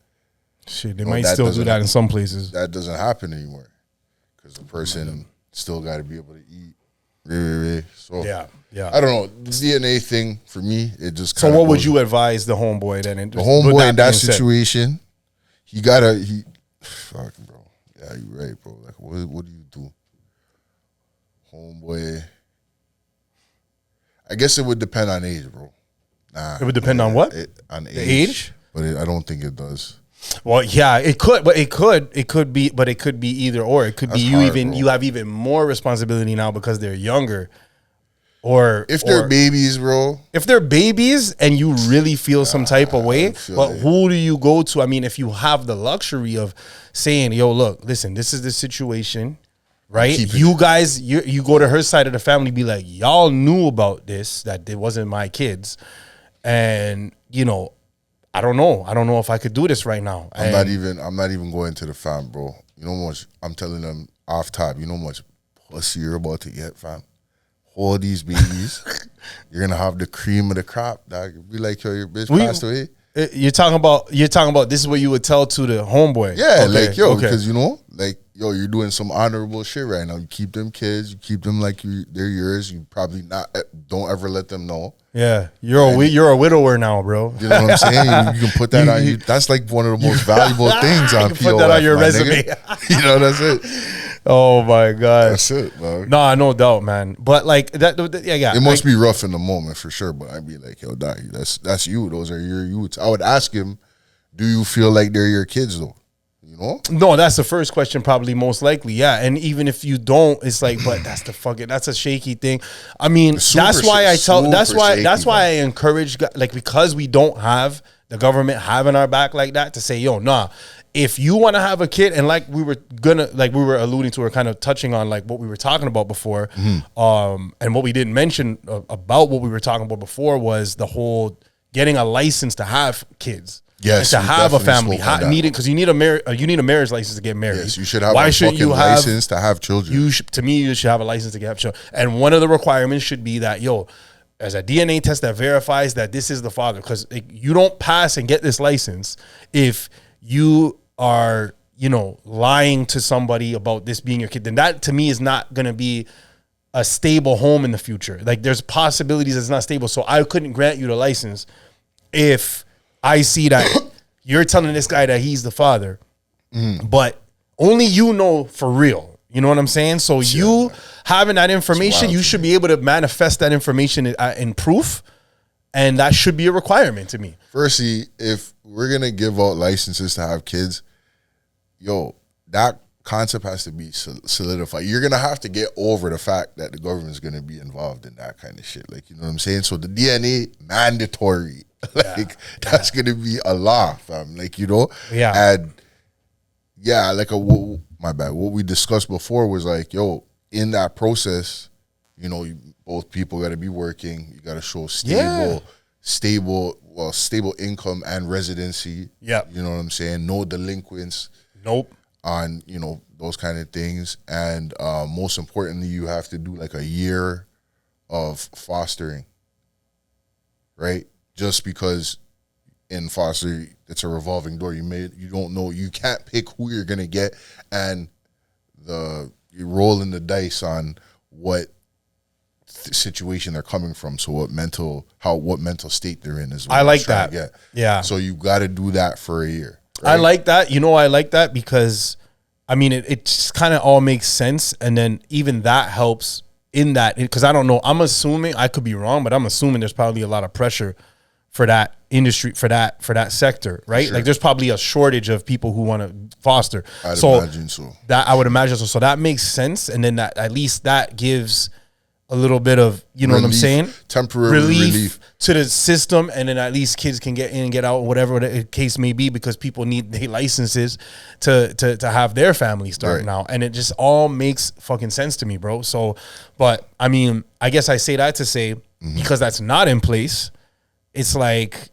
shit, they No, might that still do doesn't that in some places. That doesn't happen anymore because the person still got to be able to eat. So Yeah. I don't know, the DNA thing for me. It just So kinda what would goes- you advise the homeboy then? the homeboy in that situation? Fuck, bro. Yeah, you right, bro. Like, what do you do, homeboy? I guess it would depend on age, bro. It would depend on what? On age, age? but I don't think it does. Well, yeah, it could, but it could be either or. It could be That's you hard, even bro. you have even more responsibility now because they're younger, or If they're babies, bro, if they're babies and you really feel some type of way, feel but it. who do you go to? I mean, if you have the luxury of saying, "Yo, look, listen, this is the situation." Right, Keep it. you guys, you go to her side of the family, be like, y'all knew about this, that it wasn't my kids, and I don't know if I could do this right now. I'm not even going to the fam, bro. You know how much I'm telling them off top. You know how much pussy you're about to get, fam. hold these babies. You're gonna have the cream of the crop, dog. It'd be like, yo, your bitch passed away. You're talking about this is what you would tell to the homeboy. Yeah, like, yo, because you know, like, yo, you're doing some honorable shit right now. You keep them kids, you keep them like they're yours. You probably don't ever let them know. Yeah, you're a widower now, bro. You know what I'm saying? You can put that on you. That's like one of the most valuable things on POF. Put that on your resume. You know, that's it. Oh my god, that's it, bro. Nah, no doubt, man. But like that, yeah. It must be rough in the moment for sure. But I'd be like, yo, dog, that's you. Those are your youths. I would ask him, do you feel like they're your kids though? You know? No, that's the first question, probably most likely. Yeah, and even if you don't, it's like, but that's a shaky thing. I mean, that's why I encourage, like, because we don't have the government having our back like that, to say, yo, nah. If you want to have a kid, and like we were alluding to, or kind of touching on like what we were talking about before, and what we didn't mention about what we were talking about before was the whole getting a license to have kids. Yes, and to have a family, because you need a marriage license to get married. Yes, you should have a fucking license to have children. You should have a license to have children, and one of the requirements should be that, yo, as a DNA test that verifies that this is the father, because you don't pass and get this license if you are, you know, lying to somebody about this being your kid. Then that to me is not going to be a stable home in the future. Like, there's possibilities it's not stable. So I couldn't grant you the license if I see that you're telling this guy that he's the father, but only you know for real. You know what I'm saying? So you having that information, you should be able to manifest that information in proof, and that should be a requirement to me. Firstly, if we're going to give out licenses to have kids, yo, that concept has to be solidified. You're going to have to get over the fact that the government is going to be involved in that kind of shit. Like, you know what I'm saying? So the DNA, mandatory. Like, that's going to be a law, fam. Like, you know? Yeah. And, yeah, like, my bad. What we discussed before was like, yo, in that process, you know, both people got to be working. You got to show stable income and residency. Yeah. You know what I'm saying? No delinquents. Nope. On, you know, those kind of things. And most importantly, you have to do like a year of fostering, right? Just because in foster, it's a revolving door. You don't know, you can't pick who you're going to get, and you're rolling the dice on what situation they're coming from. So what mental state they're in is what I like that. Yeah. So you got to do that for a year. Right? I like that. You know, I like that because, I mean, it just kind of all makes sense. And then even that helps in that, because I don't know, I'm assuming, I could be wrong, but I'm assuming there's probably a lot of pressure for that industry, for that sector, right? Sure. Like, there's probably a shortage of people who want to foster. I'd imagine so. I would imagine so. So that makes sense. And then that, at least that gives a little bit of, you know, relief, what I'm saying? Temporary relief to the system, and then at least kids can get in and get out, whatever the case may be, because people need their licenses to have their family start now. And it just all makes fucking sense to me, bro. So, but I mean, I guess I say that to say, because that's not in place, it's like,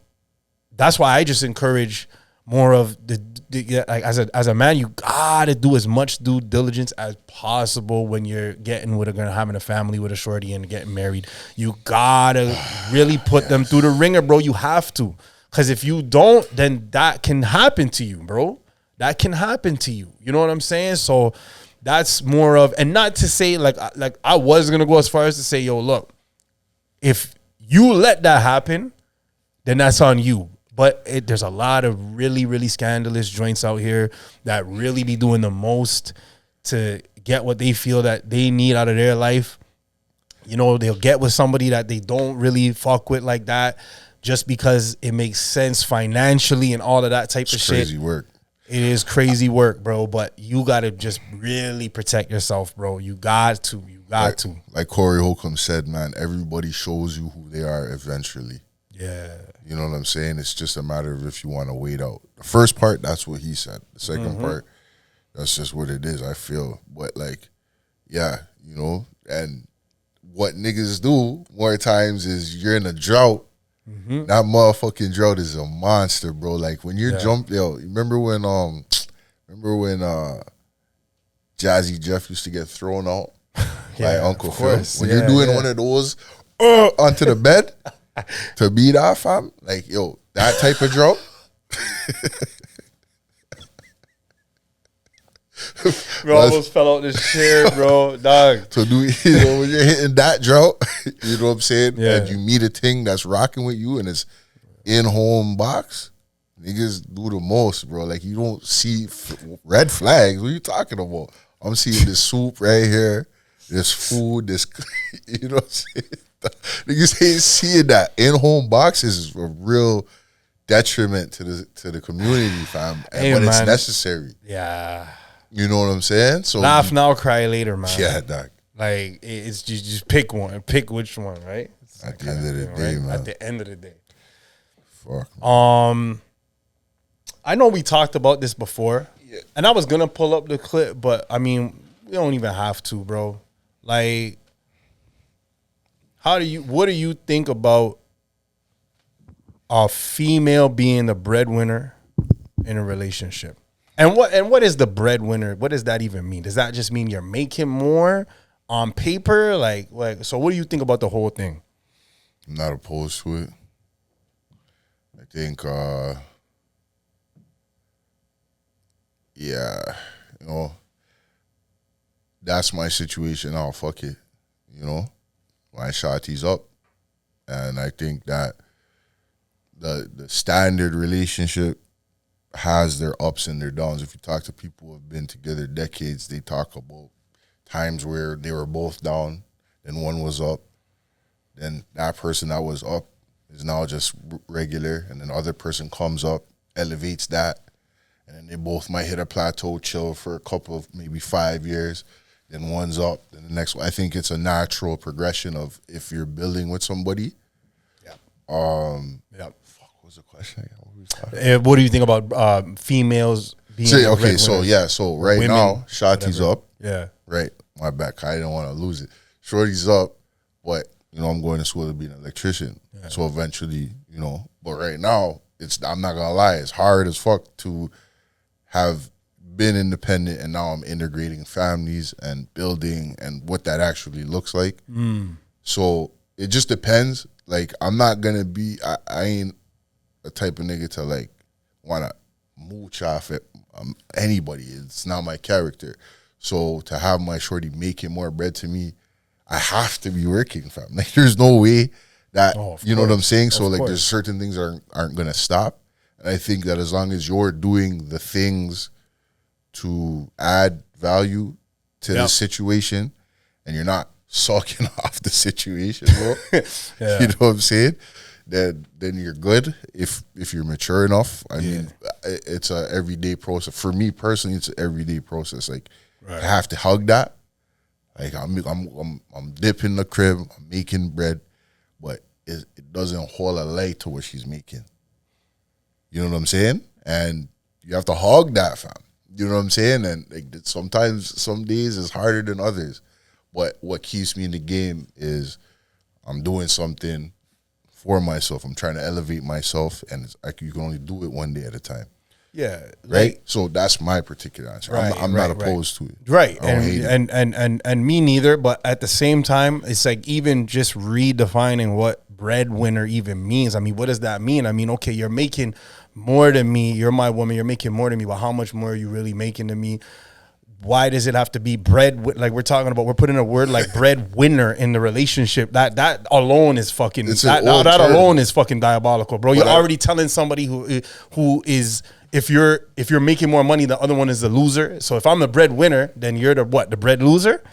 that's why I just encourage more of like, as a man, you gotta do as much due diligence as possible when you're having a family with a shorty and getting married. You gotta really put them through the ringer, bro. You have to, because if you don't, then that can happen to you, bro. That can happen to you. You know what I'm saying? So that's more of, and not to say like I was gonna go as far as to say, yo, look, if you let that happen, then that's on you. But there's a lot of really, really scandalous joints out here that really be doing the most to get what they feel that they need out of their life. You know, they'll get with somebody that they don't really fuck with like that, just because it makes sense financially and all of that type of shit. Crazy work. It is crazy work, bro. But you got to just really protect yourself, bro. You got to. Like Corey Holcomb said, man, everybody shows you who they are eventually. Yeah. You know what I'm saying? It's just a matter of if you want to wait out. The first part, that's what he said. The second part, that's just what it is, I feel. But, like, yeah, you know, and what niggas do more times is you're in a drought. That motherfucking drought is a monster, bro. Like, when you're remember when Jazzy Jeff used to get thrown out? by Uncle Phil. When Yeah, you're doing yeah. one of those onto the bed, to be that fam, like yo, that type of drop. Bro, almost fell out this chair, bro. Dog. So do when you're hitting that drought, you know what I'm saying? Yeah. And you meet a thing that's rocking with you and it's in-home box, niggas do the most, bro. Like you don't see red flags. What are you talking about? I'm seeing this soup right here, this food, this, you know what I'm saying? Niggas ain't seeing that. In-home boxes is a real detriment to the community, fam. Hey, but it's man. necessary. Yeah. You know what I'm saying? So Laugh now, cry later, man. yeah, dog. Like it's just pick one, pick which one, right? It's At that the end kind of the thing, day, right? man. At the end of the day. Fuck. I know we talked about this before, Yeah. and I was gonna pull up the clip, but I mean, we don't even have to, bro. Like, what do you think about a female being the breadwinner in a relationship? And what is the breadwinner? What does that even mean? Does that just mean you're making more on paper? Like, so what do you think about the whole thing? I'm not opposed to it. I think, yeah, you know, that's my situation now. Fuck it, you know. My shotty's up, and I think that the standard relationship has their ups and their downs. If you talk to people who have been together decades, they talk about times where they were both down, then one was up, then that person that was up is now just regular, and then the other person comes up, elevates that, and then they both might hit a plateau, chill for a couple of maybe 5 years, then one's up, then the next one. I think it's a natural progression of if you're building with somebody. Yeah. Fuck, what was the question again? What were we talking about? What do you think about females being So, the okay, so breadwinners? yeah, so right Women, now, Shotty's whatever. up. Yeah. Right, my back. I didn't want to lose it. Shorty's up, but you know I'm going to school to be an electrician. So eventually, you know. But right now, I'm not gonna lie, it's hard as fuck to have been independent, and now I'm integrating families and building and what that actually looks like. So it just depends. Like I'm not gonna be. I ain't a type of nigga to like wanna mooch off at anybody. It's not my character. So to have my shorty making more bread to me, I have to be working, fam. Like there's no way that you know what I'm saying. So like there's certain things that aren't gonna stop. And I think that as long as you're doing the things to add value to the situation, and you're not sucking off the situation, bro. You know what I'm saying? Then you're good. If you're mature enough, I mean, it's a everyday process. For me personally, it's an everyday process. Like I have to hug that. Like I'm dipping the crib, I'm making bread, but it doesn't hold a light to what she's making. You know what I'm saying? And you have to hog that, fam. You know what I'm saying? And like sometimes, some days it's harder than others. But what keeps me in the game is I'm doing something for myself. I'm trying to elevate myself, and it's like you can only do it one day at a time. Yeah. Right? So that's my particular answer. I'm not opposed to it. Right. I don't hate it. And me neither, but at the same time, it's like even just redefining what breadwinner even means. I mean, what does that mean? I mean, okay, you're making more than me. You're my woman. You're making more than me. But how much more are you really making than me? Why does it have to be like we're talking about? We're putting a word like breadwinner in the relationship. That alone is fucking. That alone is fucking diabolical, bro. You're already telling somebody who is. If you're making more money, the other one is the loser. So if I'm the breadwinner, then you're the what? The bread loser?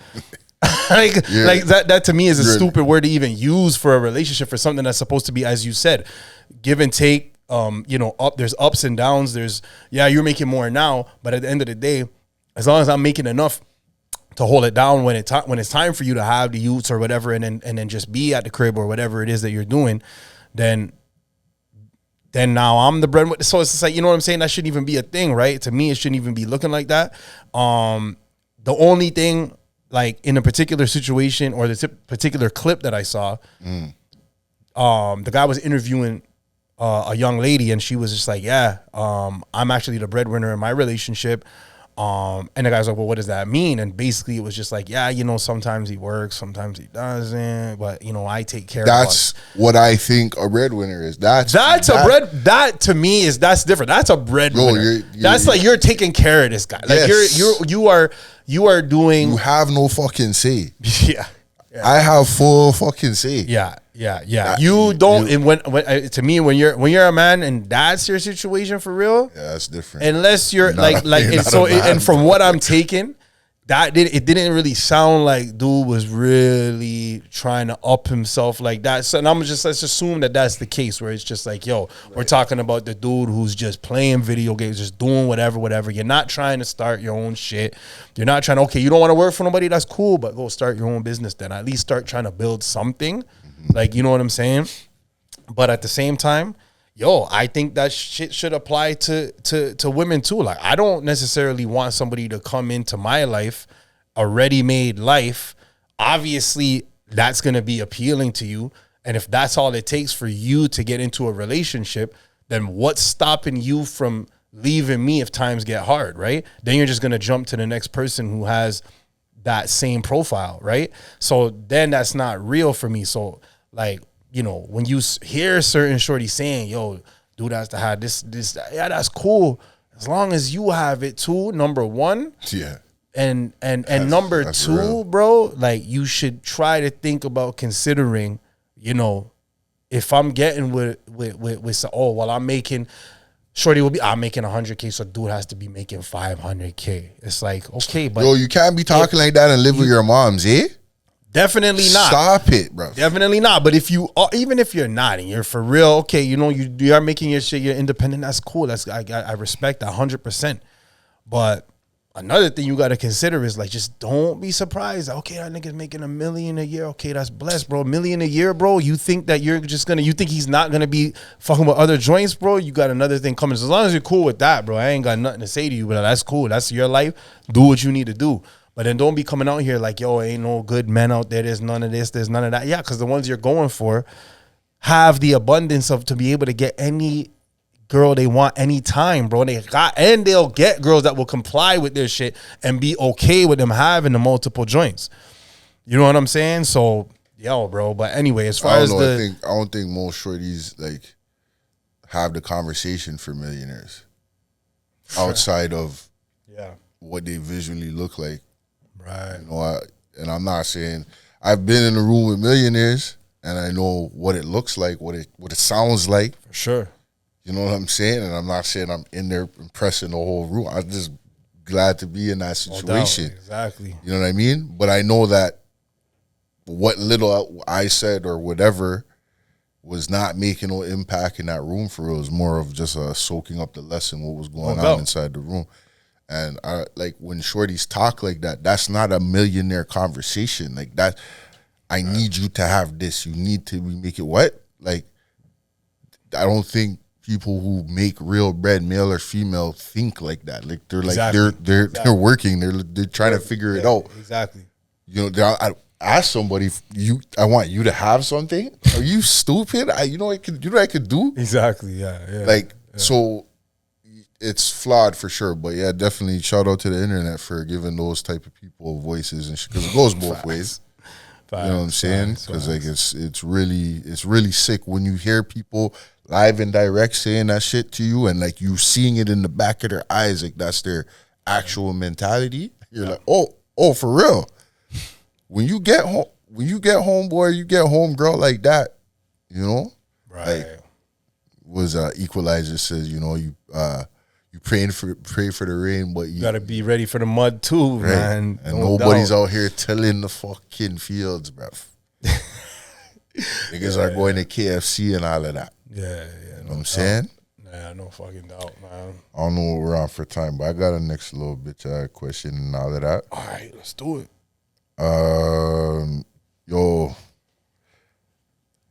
like that to me is a stupid word to even use for a relationship, for something that's supposed to be, as you said, give and take. There's ups and downs. You're making more now, but at the end of the day, as long as I'm making enough to hold it down when it's time for you to have the youths or whatever, and then just be at the crib or whatever it is that you're doing, then now I'm the breadwinner. So it's just like, you know what I'm saying? That shouldn't even be a thing, right? To me, it shouldn't even be looking like that. The only thing, like in a particular situation or the particular clip that I saw, the guy was interviewing a young lady, and she was just like, I'm actually the breadwinner in my relationship. And the guy's like, well, what does that mean? And basically it was just like, yeah, you know, sometimes he works, sometimes he doesn't, but you know, I take care of us. That's what I think a breadwinner is. That's That to me is, that's different. That's a breadwinner. That's like you're taking care of this guy. Like Yes. you are doing. You have no fucking say. Yeah. I have full fucking say. Yeah. You don't. And when to me, when you're a man and that's your situation for real, Yeah, that's different. unless you're You're like not and a so man, and from bro. what I'm taking, it didn't really sound like dude was really trying to up himself like that. So and let's assume that that's the case, where it's just like, yo, we're talking about the dude who's just playing video games, just doing whatever. You're not trying to start your own shit. You're not trying to, okay, you don't want to work for nobody, that's cool, but go start your own business then. At least start trying to build something. Like, you know what I'm saying? But at the same time, yo, I think that shit should apply to women too. Like, I don't necessarily want somebody to come into my life, a ready-made life. Obviously, that's going to be appealing to you. And if that's all it takes for you to get into a relationship, then what's stopping you from leaving me if times get hard, right? Then you're just going to jump to the next person who has that same profile, right? So then that's not real for me. So, like, you know, when you hear certain shorty saying, yo, dude has to have this, yeah, that's cool. As long as you have it too, number one. Yeah. And number that's two, real. bro, like, you should try to think about considering, you know, if I'm getting with I'm making, shorty will be, I'm making 100K, so dude has to be making 500K. It's like, okay, but Yo, you can't be talking like that and live with your moms, eh? definitely not. Stop it, bro. Definitely not. But if you, even if you're not and you're for real, okay, you know, you are making your shit, you're independent, that's cool. I respect that 100%. But another thing you got to consider is, like, just don't be surprised. Okay, that nigga's making $1 million a year. Okay, that's blessed, bro. $1 million a year, bro. You think that you think he's not gonna be fucking with other joints, bro? You got another thing coming. So as long as you're cool with that, bro, I ain't got nothing to say to you, but that's cool. That's your life. Do what you need to do. But then don't be coming out here like, yo, ain't no good men out there. There's none of this. There's none of that. Yeah, because the ones you're going for have the abundance of to be able to get any girl they want anytime, bro. They'll get girls that will comply with their shit and be okay with them having the multiple joints. You know what I'm saying? So, yo, bro. But anyway, as far I as don't know. the, I don't think most shorties like have the conversation for millionaires outside of yeah, what they visually look like. right, You know, and I'm not saying I've been in a room with millionaires and I know what it looks like, what it sounds like. for sure. You know what I'm saying? And I'm not saying I'm in there impressing the whole room. I'm just glad to be in that No doubt. situation. Exactly. You know what I mean? But I know that what little I said or whatever was not making no impact in that room for real. It was more of just soaking up the lesson, what was going on inside the room. And I like when shorties talk like that, that's not a millionaire conversation. Like that, I need you to have this. You need to make it what? Like, I don't think people who make real bread, male or female, think like that. Like they're like they're working. They're trying to figure it out. Exactly. You know, I ask somebody, I want you to have something. Are you stupid? You know what I could do? Exactly. Yeah. Like, so it's flawed for sure. But yeah, definitely shout out to the internet for giving those type of people voices and shit. Because it goes both ways. You know what I'm saying? Because like it's really sick when you hear people live and direct saying that shit to you, and like you seeing it in the back of their eyes, like that's their actual mentality. You're like, oh, for real. When you get home, homeboy, you get home girl like that, you know, Right. Like, was Equalizer says, you know, you pray for the rain, but you gotta be ready for the mud too, right? man. And No nobody's doubt. out here tilling the fucking fields, bruv. Niggas are going to KFC and all of that. Yeah. You know what I'm saying? Yeah, no fucking doubt, man. I don't know what we're on for time, but I got a next little bit question and all of that. All right, let's do it. Yo,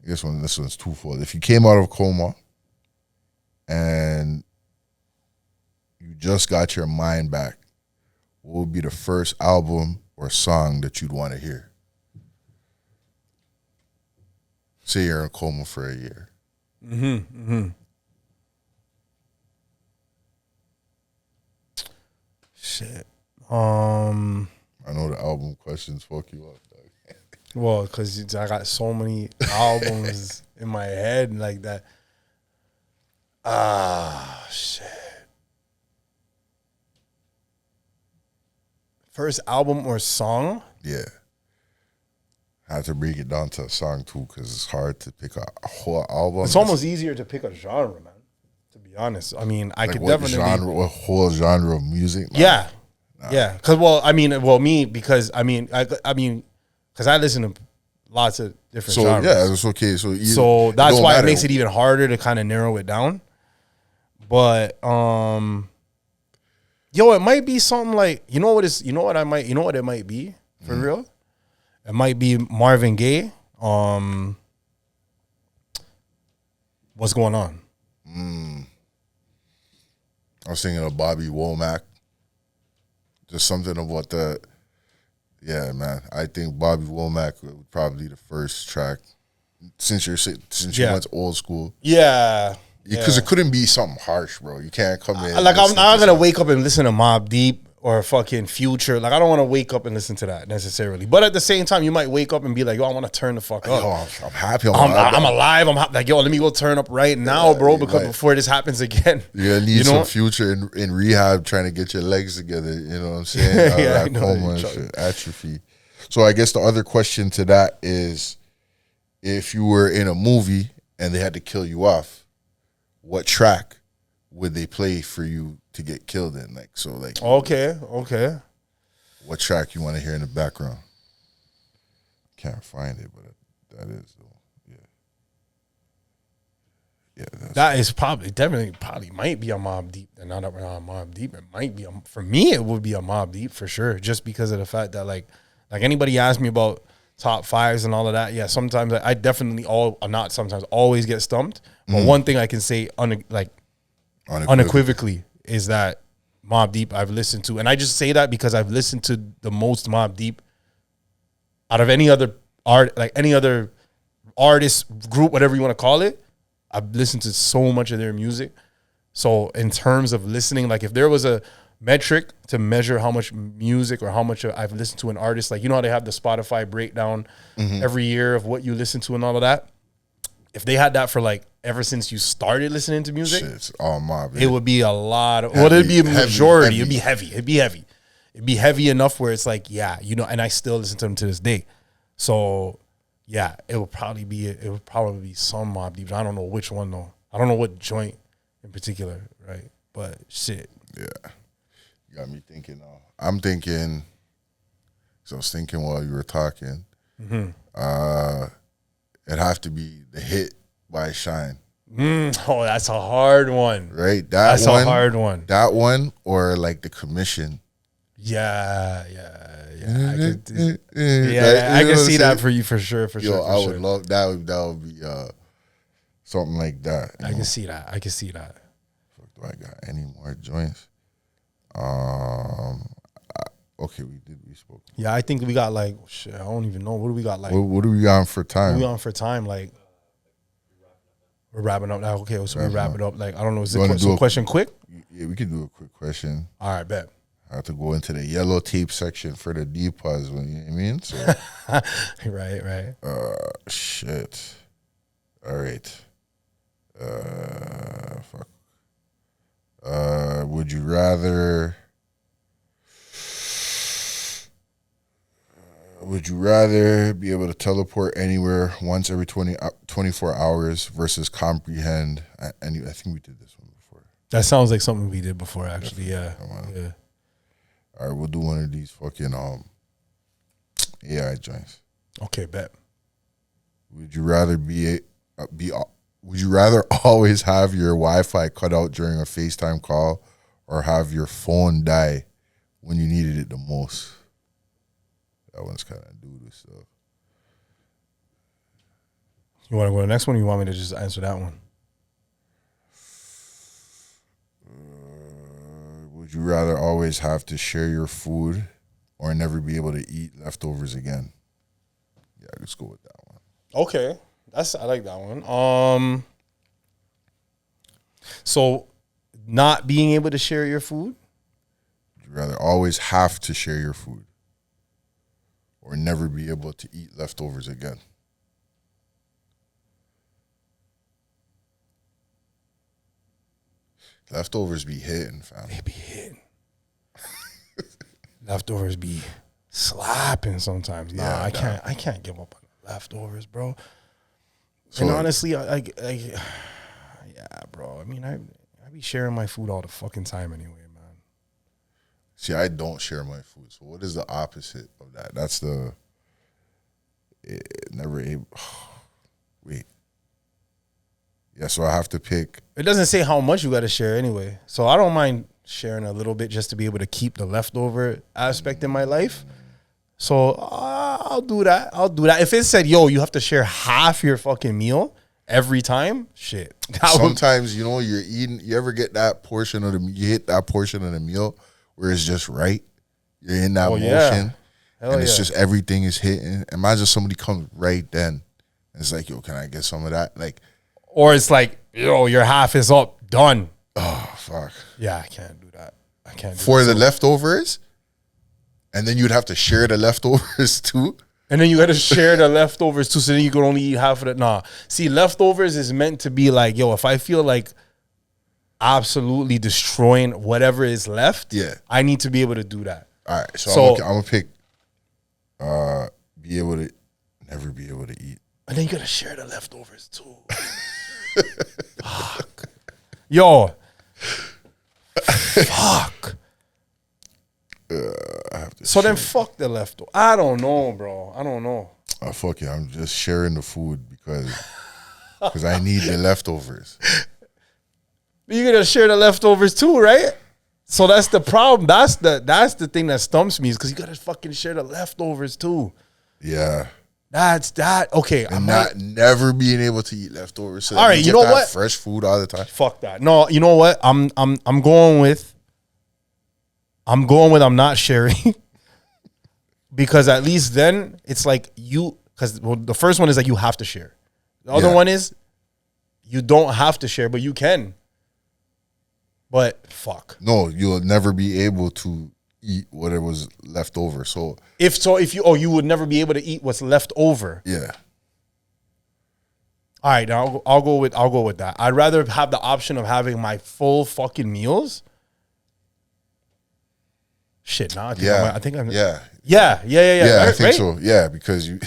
this one's twofold. If you came out of coma and you just got your mind back, what would be the first album or song that you'd want to hear? Say you're in coma for a year. shit. I know the album questions fuck you up, dog. Well, because I got so many albums in my head like that. Shit. First album or song? Yeah. I had to break it down to a song too, because it's hard to pick a whole album. It's almost easier to pick a genre, man. To be honest, I mean, I like could what definitely genre, what whole genre of music. Nah. Yeah, yeah. Because me because I mean, because I listen to lots of different So genres. yeah, it's okay. So that's why matter. it makes it even harder to kind of narrow it down. But it might be something like you know what it might be for real. It might be Marvin Gaye. What's going on? I was thinking of Bobby Womack. Just something about the. Yeah, man. I think Bobby Womack would probably be the first track. Since you went old school. Yeah. Because it couldn't be something harsh, bro. You can't come in. Like I'm not gonna wake up and listen to Mobb Deep or fucking Future. Like I don't want to wake up and listen to that necessarily. But at the same time, you might wake up and be like, "Yo, I want to turn the fuck up. Yo, I'm happy. I'm alive. I'm like, yo, let me go turn up right now, bro, because before this happens again." You're gonna need some Future in rehab, trying to get your legs together. You know what I'm saying? Yeah, I know. Coma and shit, atrophy. So I guess the other question to that is, if you were in a movie and they had to kill you off, what track would they play for you to get killed in? Okay. What track you want to hear in the background? Can't find it, but that is though. Yeah. That is probably might be a Mobb Deep. And now that we're on Mobb Deep, it might be for me. It would be a Mobb Deep for sure, just because of the fact that like anybody asked me about top fives and all of that. Yeah, sometimes I definitely always get stumped. But one thing I can say unequivocally is that Mobb Deep I've listened to, and I just say that because I've listened to the most Mobb Deep out of any other artist group, whatever you want to call it. I've listened to so much of their music. So in terms of listening, like if there was a metric to measure how much music or how much I've listened to an artist, like you know how they have the Spotify breakdown every year of what you listen to and all of that. If they had that for like ever since you started listening to music, it's all Mobb. It would be a lot of, it'd be a majority. It'd be heavy. It'd be heavy enough where it's like, yeah, you know, and I still listen to them to this day. So yeah, it would probably be some Mobb Deep. I don't know which one though. I don't know what joint in particular, right? But shit. Yeah. You got me thinking. I'm thinking. So I was thinking while you were talking. It'd have to be The Hit by Shine. Oh, that's a hard one. Right? That's a hard one. That one or like The Commission. Yeah. I can see that for you for sure. I would love that. Would be something like that. I can see that. Fuck, do I got any more joints? Okay, we spoke. Yeah, I think we got like shit. I don't even know. What do we got like? What are we on for time? We on for time like. We're wrapping up now. Okay, so we wrap it up. Like I don't know. Is the question quick? Yeah, we can do a quick question. All right, bet. I have to go into the yellow tape section for the deep pause. You know what I mean? So, right. Shit. All right. Fuck. Would you rather? Would you rather be able to teleport anywhere once every 24 hours versus comprehend? And I think we did this one before. That sounds like something we did before, actually. Yeah. All right, we'll do one of these fucking AI joints. Okay, bet. Would you rather would you rather always have your Wi-Fi cut out during a FaceTime call or have your phone die when you needed it the most? That one's kind of doo-doo stuff. You want to go to the next one or you want me to just answer that one? Would you rather always have to share your food or never be able to eat leftovers again? Yeah, let's go with that one. Okay. I like that one. So not being able to share your food? Would you you rather always have to share your food or never be able to eat leftovers again? Leftovers be hitting, fam. They be hitting. Leftovers be slapping sometimes. Nah, Yeah, I can't give up on leftovers, bro. So, And honestly, yeah, bro. I mean, I be sharing my food all the fucking time anyway, man. see, I don't share my food. So what is the opposite of that? That's the never able. Wait. Yeah, so I have to pick. It doesn't say how much you got to share anyway. So I don't mind sharing a little bit just to be able to keep the leftover aspect in my life. So I'll do that. I'll do that. If it said, yo, you have to share half your fucking meal every time, shit. Sometimes, you know, you're eating, you ever get that portion of you hit that portion of the meal where it's just right? You're in that motion. Yeah. Hell And it's yeah. just everything is hitting. Imagine somebody comes right then. And it's like, yo, can I get some of that? Like, Or it's like, yo, your half is up, done. oh, fuck. Yeah, I can't do that. I can't do For that. the leftovers? And then you'd have to share the leftovers too? And then you got to share the leftovers too, so then you can only eat half of it. Nah. See, leftovers is meant to be like, yo, if I feel like absolutely destroying whatever is left, Yeah. I need to be able to do that. All right. So, So- I'm going to pick be able to never be able to eat. And then you got to share the leftovers too. Fuck. Yo. Fuck. I have to So then fuck the leftover. I don't know, bro. I don't know. fuck yeah, I'm just sharing the food because I need the leftovers. You gotta share the leftovers too, right? So that's the problem. That's the thing that stumps me is because you gotta fucking share the leftovers too. Yeah. That's that. Okay, And not never being able to eat leftovers. So All right, you you get know to have what? fresh food all the time. fuck that. No, you know what? I'm going with I'm not sharing because at least then it's like you because the first one is like you have to share. The other Yeah. one is you don't have to share, but you can. But fuck. No, you'll never be able to eat whatever was left over. So If you would never be able to eat what's left over. yeah. All right, now I'll go with that. I'd rather have the option of having my full fucking meals. Shit, now I think I'm yeah. Yeah. Yeah, I right, think right? so. Yeah, because you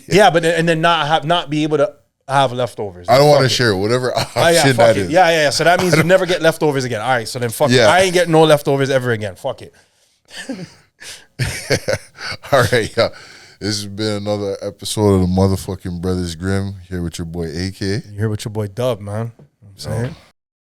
Yeah, but and then not be able to have leftovers. I don't want Fuck to it. share whatever Oh, option yeah, fuck that it. is. Yeah. So that means you never get leftovers again. All right, so then fuck it. Yeah. I ain't getting no leftovers ever again. Fuck it. All right, yeah. This has been another episode of the motherfucking Brothers Grimm here with your boy AK. You here with your boy Dub, man. You know what I'm saying.